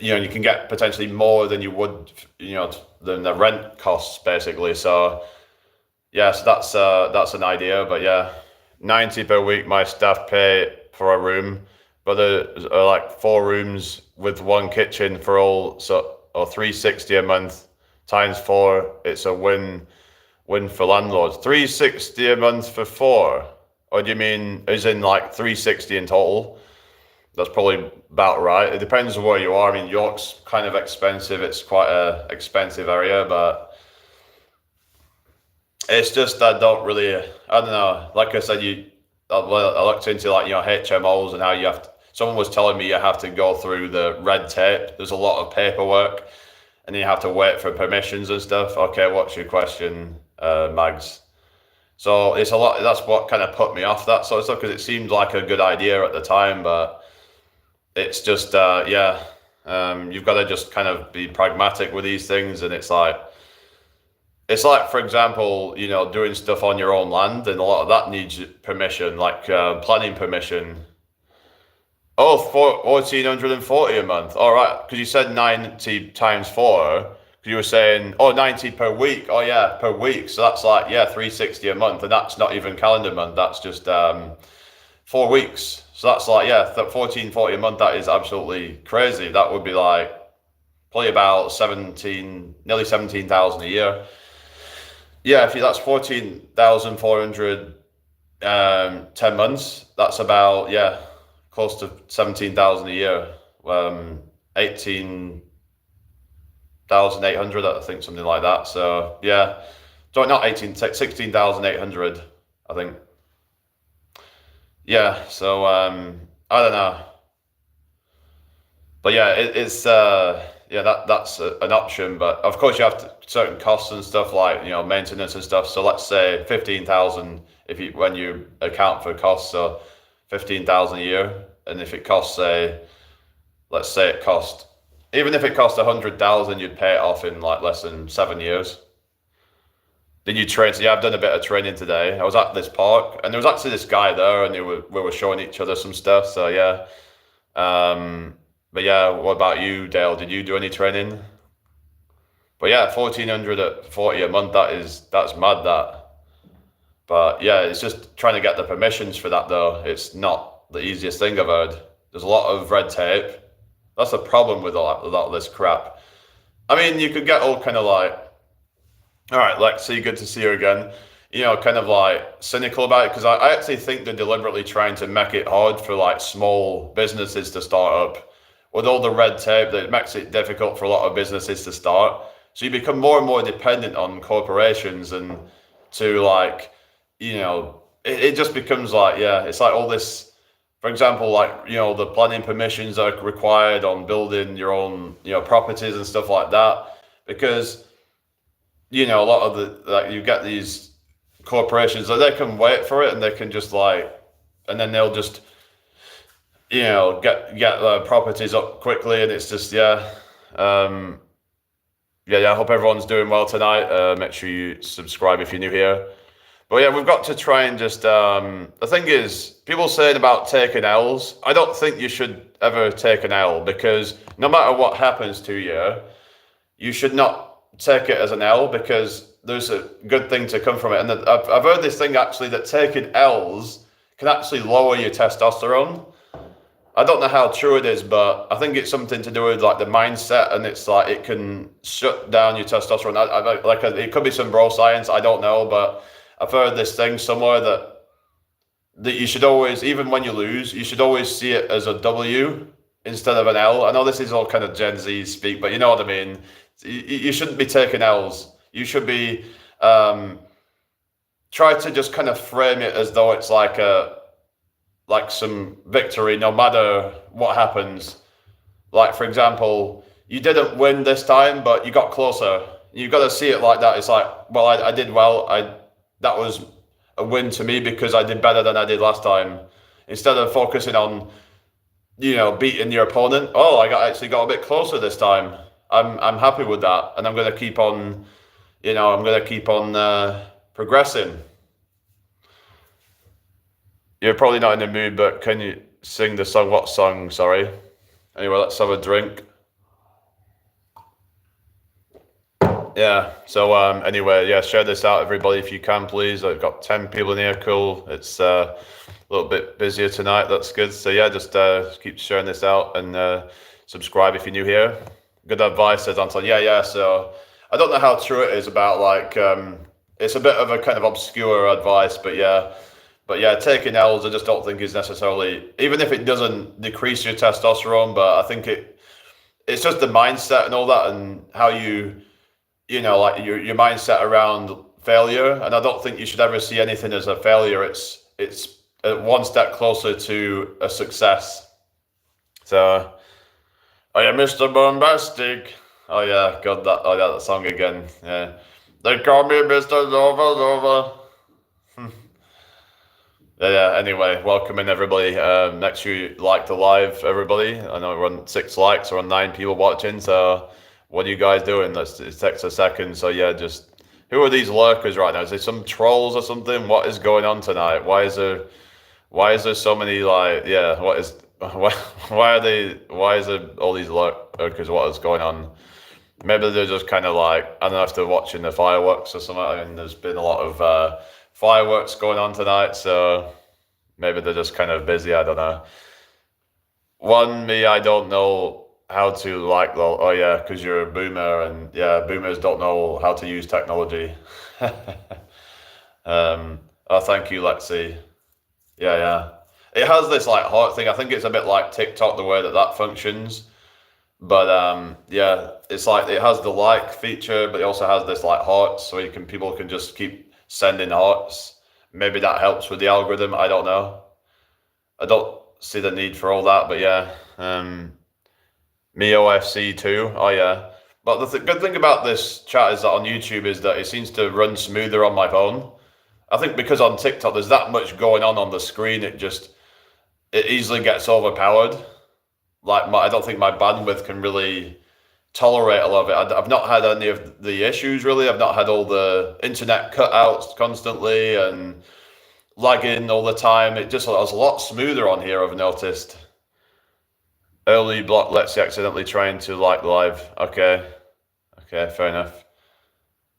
you can get potentially more than you would than the rent costs basically. So yes, that's an idea. But yeah, 90 per week my staff pay for a room, but there are like 4 rooms with 1 kitchen for all, so, or 360 a month times 4, it's a win for landlords. 360 a month for 4, or do you mean as in like 360 in total? That's probably about right. It depends on where you are. I mean, York's kind of expensive. It's quite a expensive area, but it's just I don't know. Like I said, I looked into like HMOs and how you have to. Someone was telling me you have to go through the red tape. There's a lot of paperwork, and you have to wait for permissions and stuff. Okay, what's your question, Mags? So it's a lot. That's what kind of put me off that sort of stuff, because it seemed like a good idea at the time, but it's just you've got to just kind of be pragmatic with these things, and it's like for example, doing stuff on your own land, and a lot of that needs permission, like planning permission. Oh, 1,440 a month. All right, because you said 90 times 4. Because you were saying 90 per week. Oh yeah, per week. So that's like 360 a month, and that's not even calendar month. That's just 4 weeks. So that's like 1,440 a month. That is absolutely crazy. That would be like probably about nearly 17,000 a year. Yeah, that's 14,400 10 months. That's about close to 17,000 a year. 18,800, I think, something like that. So yeah, not 16,800, I think. Yeah, so I don't know, but yeah, that's an option. But of course, you have certain costs and stuff like maintenance and stuff. So let's say 15,000 when you account for costs. So 15,000 a year, and if it costs let's say it cost, even if it cost 100,000, you'd pay it off in like less than 7 years. Then you train. So yeah, I've done a bit of training today. I was at this park, and there was actually this guy there, and we were showing each other some stuff. So yeah, but yeah, what about you, Dale? Did you do any training? But yeah, 1,400 at 40 a month. That's mad. That. But yeah, it's just trying to get the permissions for that though. It's not the easiest thing I've heard. There's a lot of red tape. That's the problem with a lot of this crap. I mean, you could get all kind of like, all right, Lexi, good to see you again. Kind of like cynical about it, because I actually think they're deliberately trying to make it hard for like small businesses to start up. With all the red tape, that makes it difficult for a lot of businesses to start. So you become more and more dependent on corporations, and to like, it just becomes like, it's like all this, for example, like, the planning permissions are required on building your own, properties and stuff like that, because a lot of you get these corporations that they can wait for it, and they can just like, and then they'll just get the properties up quickly, and it's just um, yeah. I hope everyone's doing well tonight. Make sure you subscribe if you're new here. But yeah, we've got to try and just. The thing is, people saying about taking L's. I don't think you should ever take an L because no matter what happens to you, you should not take it as an L because there's a good thing to come from it. And I've heard this thing actually that taking L's can actually lower your testosterone. I don't know how true it is, but I think it's something to do with like the mindset, and it's like it can shut down your testosterone. It could be some bro science. I don't know, but I've heard this thing somewhere that you should always, even when you lose, you should always see it as a W instead of an L. I know this is all kind of Gen Z speak, but you know what I mean. You shouldn't be taking L's. You should be try to just kind of frame it as though it's like some victory, no matter what happens. Like, for example, you didn't win this time, but you got closer. You've got to see it like that. It's like, well, I did well. That was a win to me because I did better than I did last time. Instead of focusing on, beating your opponent. Oh, actually got a bit closer this time. I'm happy with that, and I'm going to keep on, progressing. You're probably not in the mood, but can you sing the song? What song? Sorry. Anyway, let's have a drink. Yeah. So anyway, yeah, share this out, everybody, if you can, please. I've got 10 people in here. Cool. It's a little bit busier tonight. That's good. So yeah, just keep sharing this out and subscribe if you're new here. Good advice, says Anton. Yeah. So I don't know how true it is about it's a bit of a kind of obscure advice, but yeah. But yeah, taking L's, I just don't think is necessarily, even if it doesn't decrease your testosterone, but I think it's just the mindset and all that, and how your mindset around failure. And I don't think you should ever see anything as a failure. It's one step closer to a success. So, oh yeah, Mr. Bombastic. Oh yeah, God, that song again. Yeah, they call me Mr. Lova. Yeah, anyway, welcome in, everybody. Make sure you like the live, everybody. I know we're on 6 likes, we're on 9 people watching, so what are you guys doing? It takes a second. So yeah, just, who are these lurkers right now? Is there some trolls or something? What is going on tonight? Why is there so many, why is there all these lurkers? What is going on? Maybe they're just kind of I don't know if they're watching the fireworks or something. I mean, there's been a lot of fireworks going on tonight, so maybe they're just kind of busy. I don't know. I don't know how to oh yeah, because you're a boomer, and yeah, boomers don't know how to use technology. Oh, thank you, Lexi. Yeah. It has this heart thing. I think it's a bit like TikTok, the way that functions. But yeah, it's it has the like feature, but it also has this hearts, so people can just keep sending hearts. Maybe that helps with the algorithm. I don't know. I don't see the need for all that, but yeah. MeOFC too. Oh yeah. But the good thing about this chat is that on YouTube is that it seems to run smoother on my phone. I think because on TikTok there's that much going on the screen, it easily gets overpowered. I don't think my bandwidth can really tolerate a lot of it. I've not had any of the issues really. I've not had all the internet cutouts constantly and lagging all the time. It just was a lot smoother on here, I've noticed. Early block Lexi accidentally trying to live. Okay, fair enough.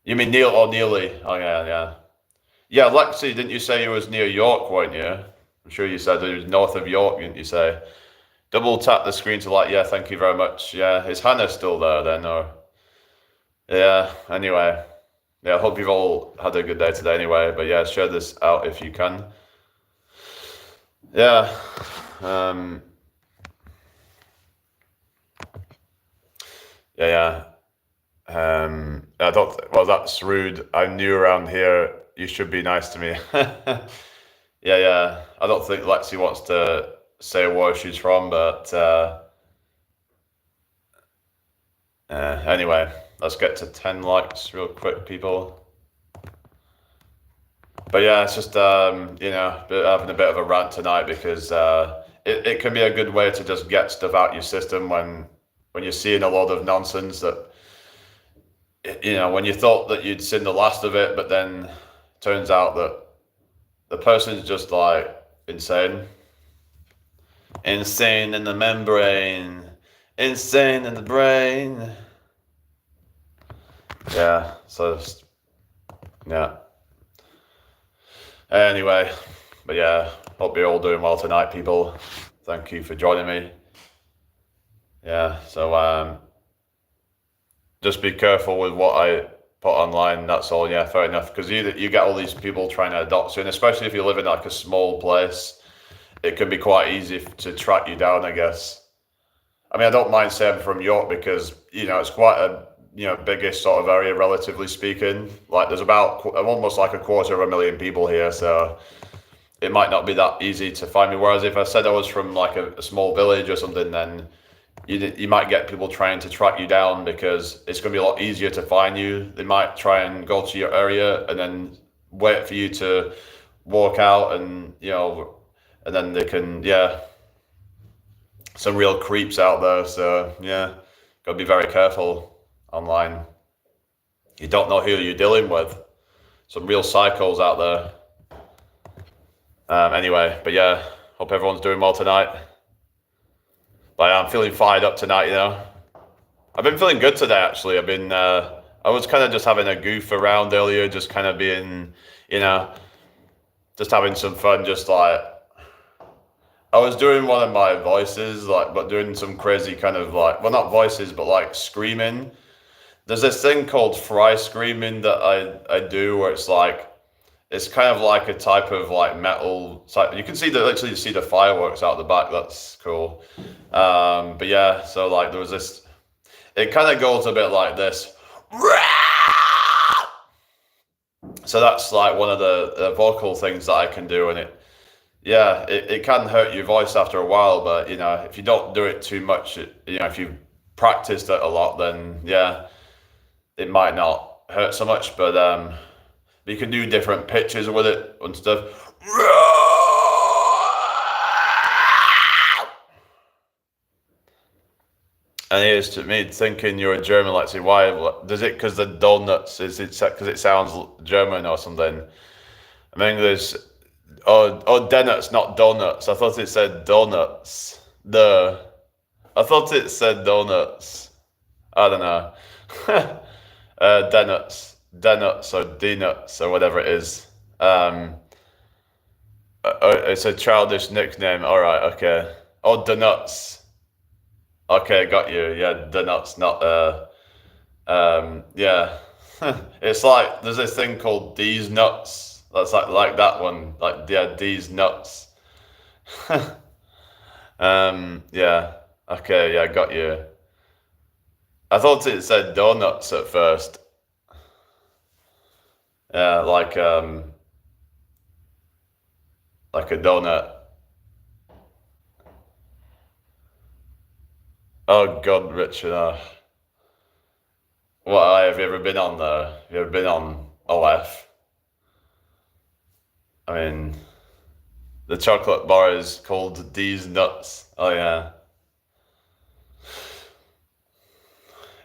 You mean Neil or Neely? Oh yeah. Yeah, Lexi, didn't you say you was near York, weren't you? I'm sure you said it was north of York, didn't you say? Double tap the screen to yeah, thank you very much. Yeah, is Hannah still there then, or? Yeah, anyway. Yeah, I hope you've all had a good day today anyway, but yeah, share this out if you can. Yeah. I don't, well, that's rude. I'm new around here. You should be nice to me. Yeah. I don't think Lexi wants to say where she's from, but anyway, let's get to 10 likes real quick, people. But yeah, it's just having a bit of a rant tonight because it can be a good way to just get stuff out your system when you're seeing a lot of nonsense that, when you thought that you'd seen the last of it, but then turns out that the person's just like insane. Insane in the membrane. Insane in the brain. Yeah, so yeah. Anyway, but yeah, hope you're all doing well tonight, people. Thank you for joining me. Yeah, so just be careful with what I put online, that's all. Yeah, fair enough, because you get all these people trying to adopt you, and especially if you live in like a small place, it can be quite easy to track you down, I guess. I mean, I don't mind saying I'm from York because, it's quite a, biggest sort of area, relatively speaking. Like, there's about almost like 250,000 people here, so it might not be that easy to find me. Whereas if I said I was from like a small village or something, then you might get people trying to track you down because it's going to be a lot easier to find you. They might try and go to your area and then wait for you to walk out, and and then they can, some real creeps out there. So yeah, gotta be very careful online. You don't know who you're dealing with. Some real psychos out there. Anyway, but yeah, hope everyone's doing well tonight. But I'm feeling fired up tonight, I've been feeling good today, actually. I was kind of just having a goof around earlier, just kind of being, just having some fun, just like, I was doing one of my voices, like, but doing some crazy kind of like, well, not voices, but like screaming. There's this thing called fry screaming that I do, where it's like, it's kind of like a type of like metal type. You can literally see the fireworks out the back. That's cool. But yeah, so like there was this, it kind of goes a bit like this. So that's like one of the vocal things that I can do, and it can hurt your voice after a while, but if you don't do it too much, if you've practiced it a lot, then yeah, it might not hurt so much, but you can do different pitches with it and stuff. And here's to me thinking you're a German, like, say, why does it, because the donuts, is it because it sounds German or something? I'm English. Oh, donuts, not donuts. I thought it said donuts. I thought it said donuts. I don't know. Donuts or D-nuts or whatever it is. It's a childish nickname. All right, okay. Oh, donuts. Okay, got you. Yeah, donuts, not yeah. It's like there's this thing called D's nuts. That's like that one. Like, yeah, D's nuts. Yeah. Okay, yeah, got you. I thought it said donuts at first. Yeah, like a donut. Oh God, Richard. What have you ever been on there? Have you ever been on OF? I mean, the chocolate bar is called D's Nuts. Oh yeah.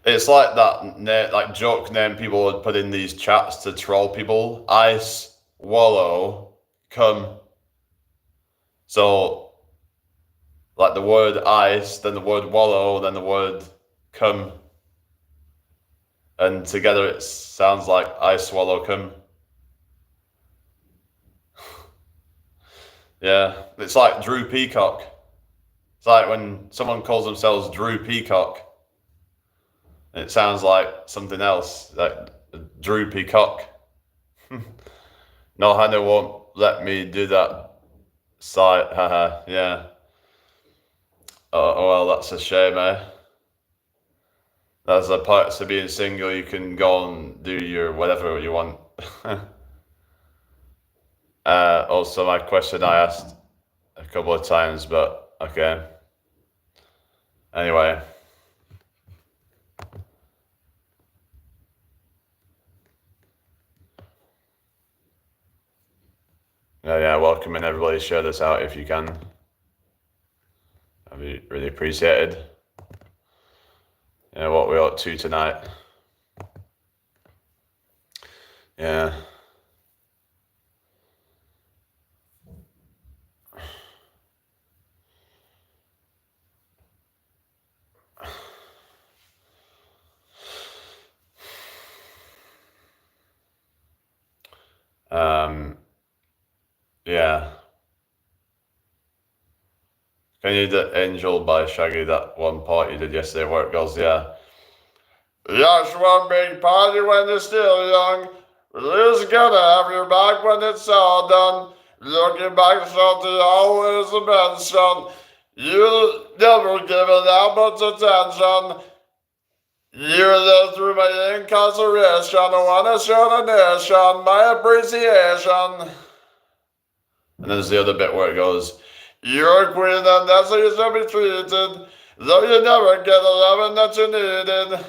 It's like that like joke name people would put in these chats to troll people. Ice, wallow, come. So, like the word ice, then the word wallow, then the word come. And together it sounds like I swallow come. Yeah, it's like Drew Peacock. It's like when someone calls themselves Drew Peacock. It sounds like something else, like Drew Peacock. No, Hannah won't let me do that site. Haha, yeah. Oh, well, that's a shame, eh? That's a part of being single. You can go and do your whatever you want. Also, my question I asked a couple of times, but okay. Anyway. Yeah, welcome, and everybody share this out if you can. I'd be really appreciated. Yeah, what we're up to tonight. Yeah. Yeah. Can you do Angel by Shaggy, that one part you did yesterday where it goes, yeah. Just one big party when you're still young. Who's gonna have your back when it's all done? Looking back, salty, always the best son. You never given that much attention. You lived through my incarceration. I wanna show the nation my appreciation. And then there's the other bit where it goes, you're a queen and that's how you should be treated, though you never get the loving that you needed.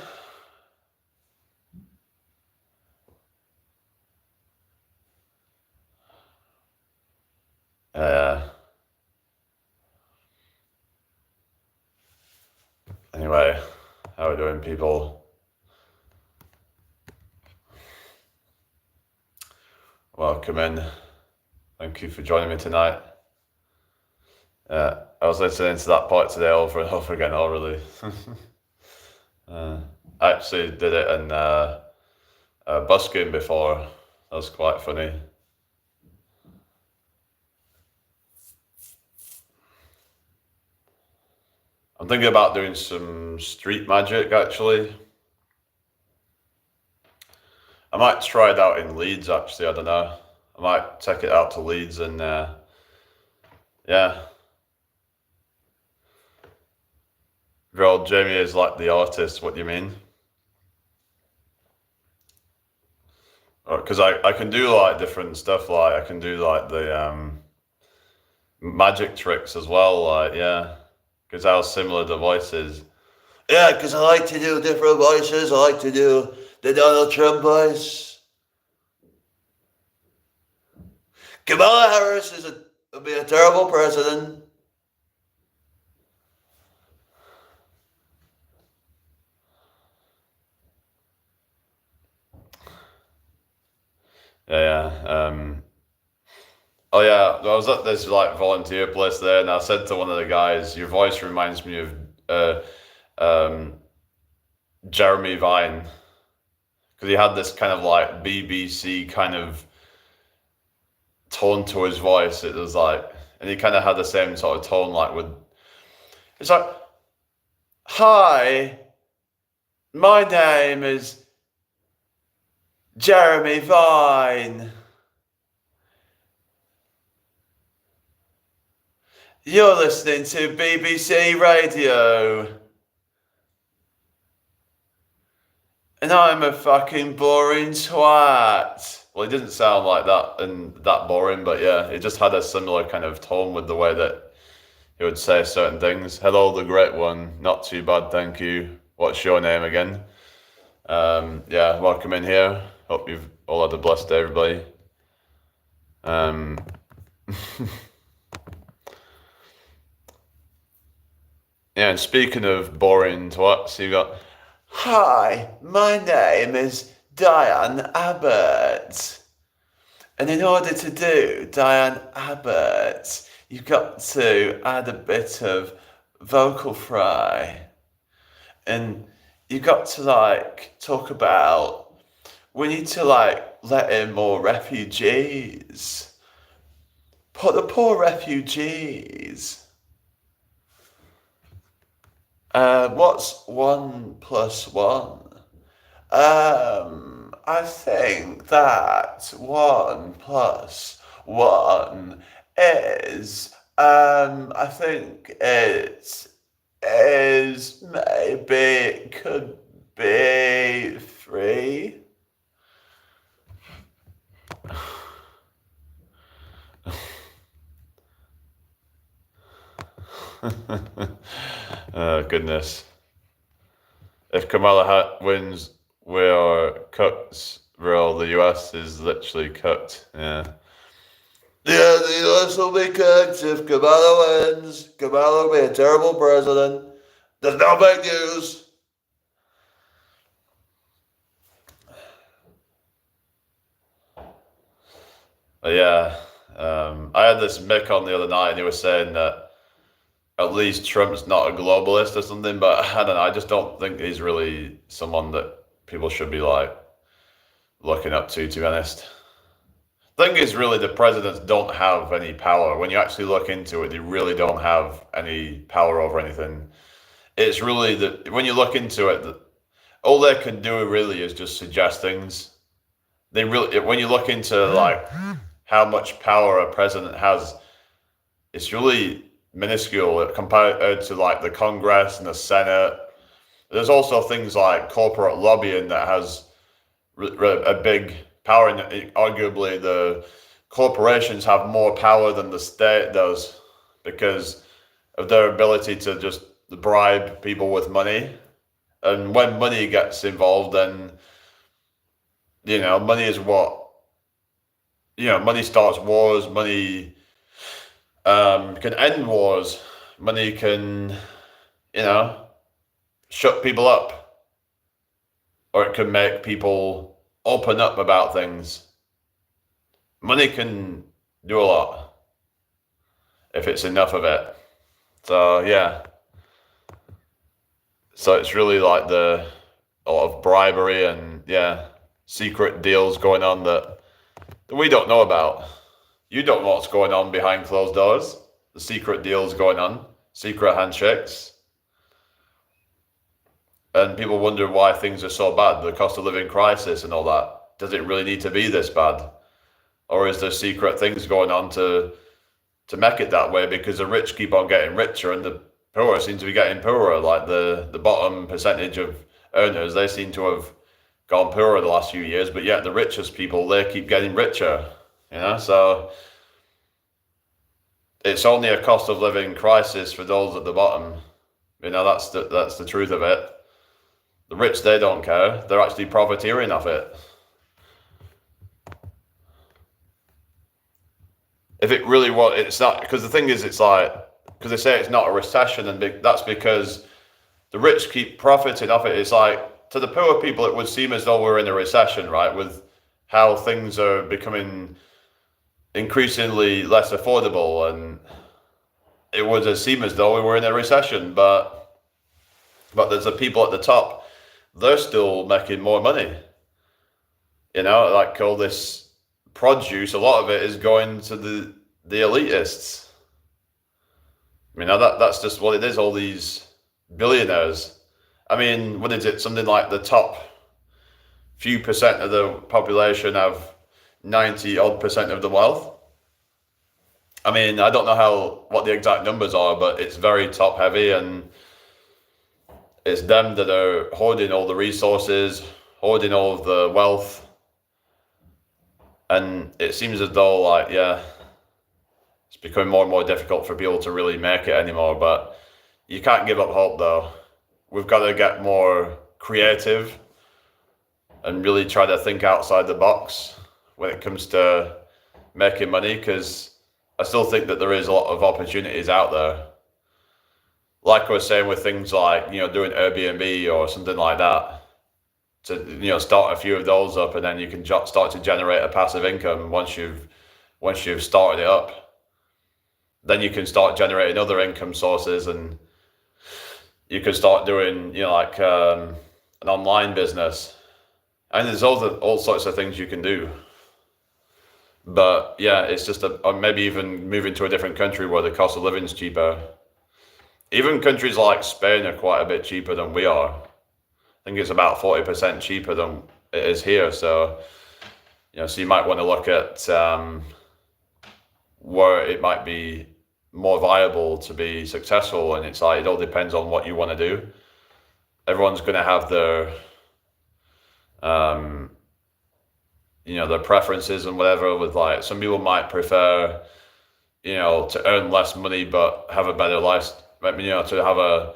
Anyway, how are we doing, people? Welcome in. Thank you for joining me tonight. I was listening to that part today over and over again already. I actually did it in busking before. That was quite funny. I'm thinking about doing some street magic, actually. I might try it out in Leeds, actually. I don't know. I might take it out to Leeds and, yeah. Girl, Jamie is like the artist. What do you mean? Because I can do like different stuff. Like I can do like the magic tricks as well. Like, yeah. Because how similar the voice is. Yeah, because I like to do different voices. I like to do the Donald Trump voice. Kamala Harris would be a terrible president. Yeah. Oh yeah, I was at this like volunteer place there, and I said to one of the guys, "Your voice reminds me of Jeremy Vine, because he had this kind of like BBC kind of tone to his voice. It was like, and he kind of had the same sort of tone, like with, it's like, hi, my name is Jeremy Vine. You're listening to BBC Radio. And I'm a fucking boring twat. Well, he didn't sound like that and that boring, but yeah, it just had a similar kind of tone with the way that he would say certain things. Hello, the great one. Not too bad, thank you. What's your name again? Yeah, welcome in here. Hope you've all had a blessed day, everybody. Yeah, and speaking of boring twats, you got, hi, my name is Diane Abbott. And in order to do Diane Abbott, you've got to add a bit of vocal fry. And you've got to like talk about, we need to like let in more refugees. Put the poor refugees. What's 1 + 1? I think that 1 + 1 is, I think it is, maybe it could be 3. Oh, goodness. If Kamala wins, we are cooked. Real, the US is literally cooked. Yeah. Yeah, the US will be cooked if Kamala wins. Kamala will be a terrible president. There's no big news. But yeah, I had this Mick on the other night, and he was saying that at least Trump's not a globalist or something. But I don't know. I just don't think he's really someone that people should be like looking up to be honest. Thing is, really, the presidents don't have any power. When you actually look into it, they really don't have any power over anything. It's really that when you look into it, all they can do really is just suggest things. They really, when you look into like how much power a president has, it's really minuscule compared to like the Congress and the Senate. There's also things like corporate lobbying that has a big power, and arguably the corporations have more power than the state does because of their ability to just bribe people with money. And when money gets involved, then money is what money starts wars. Money can end wars. Money can shut people up, or it can make people open up about things. Money can do a lot if it's enough of it. So yeah. So it's really like a lot of bribery and secret deals going on that we don't know about. You don't know what's going on behind closed doors. The secret deals going on, secret handshakes. And people wonder why things are so bad, the cost of living crisis and all that. Does it really need to be this bad? Or is there secret things going on to make it that way because the rich keep on getting richer and the poor seem to be getting poorer? Like the bottom percentage of earners, they seem to have gone poorer the last few years, but yet the richest people, they keep getting richer. So it's only a cost of living crisis for those at the bottom. That's the truth of it. The rich, they don't care. They're actually profiteering off it. If it really was, it's not, because the thing is, it's like, because they say it's not a recession, and that's because the rich keep profiting off it. It's like, to the poor people, it would seem as though we're in a recession, right? With how things are becoming increasingly less affordable, and it would seem as though we were in a recession, but there's the people at the top, they're still making more money. Like all this produce, a lot of it is going to the elitists. That's just what it is, all these billionaires. What is it? Something like the top few percent of the population have 90 odd percent of the wealth. I don't know what the exact numbers are, but it's very top heavy, and it's them that are hoarding all the resources, hoarding all of the wealth. And it seems as though it's becoming more and more difficult for people to really make it anymore. But you can't give up hope, though. We've got to get more creative and really try to think outside the box when it comes to making money, because I still think that there is a lot of opportunities out there. Like I was saying, with things like, doing Airbnb or something like that, to, start a few of those up, and then you can start to generate a passive income once you've started it up. Then you can start generating other income sources, and you can start doing, an online business. And there's all sorts of things you can do. But yeah, it's just maybe even moving to a different country where the cost of living is cheaper. Even countries like Spain are quite a bit cheaper than we are. I think it's about 40% cheaper than it is here. So, so you might want to look at where it might be more viable to be successful. And it's like, it all depends on what you want to do. Everyone's going to have their, their preferences and whatever. With like, some people might prefer, to earn less money but have a better life. To have a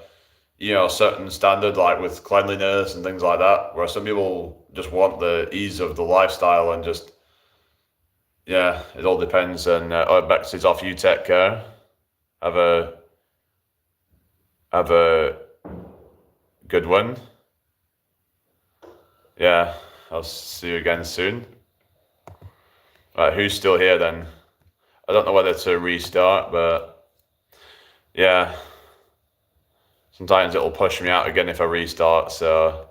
certain standard, like with cleanliness and things like that, where some people just want the ease of the lifestyle and just yeah, it all depends. And Bex is off. You take care. Have a good one. Yeah, I'll see you again soon. Right, who's still here then? I don't know whether to restart, but yeah. Sometimes it'll push me out again if I restart, so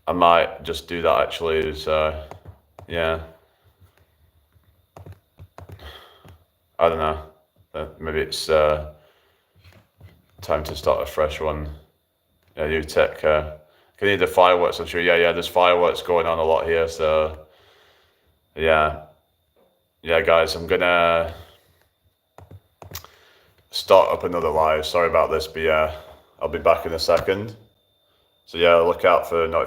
I might just do that actually. So yeah. I don't know. Maybe it's time to start a fresh one. Yeah, you take care. Can you do the fireworks? I'm sure. Yeah, there's fireworks going on a lot here, so yeah. Yeah, guys, I'm gonna start up another live. Sorry about this, but yeah, I'll be back in a second. So yeah, look out for notifications.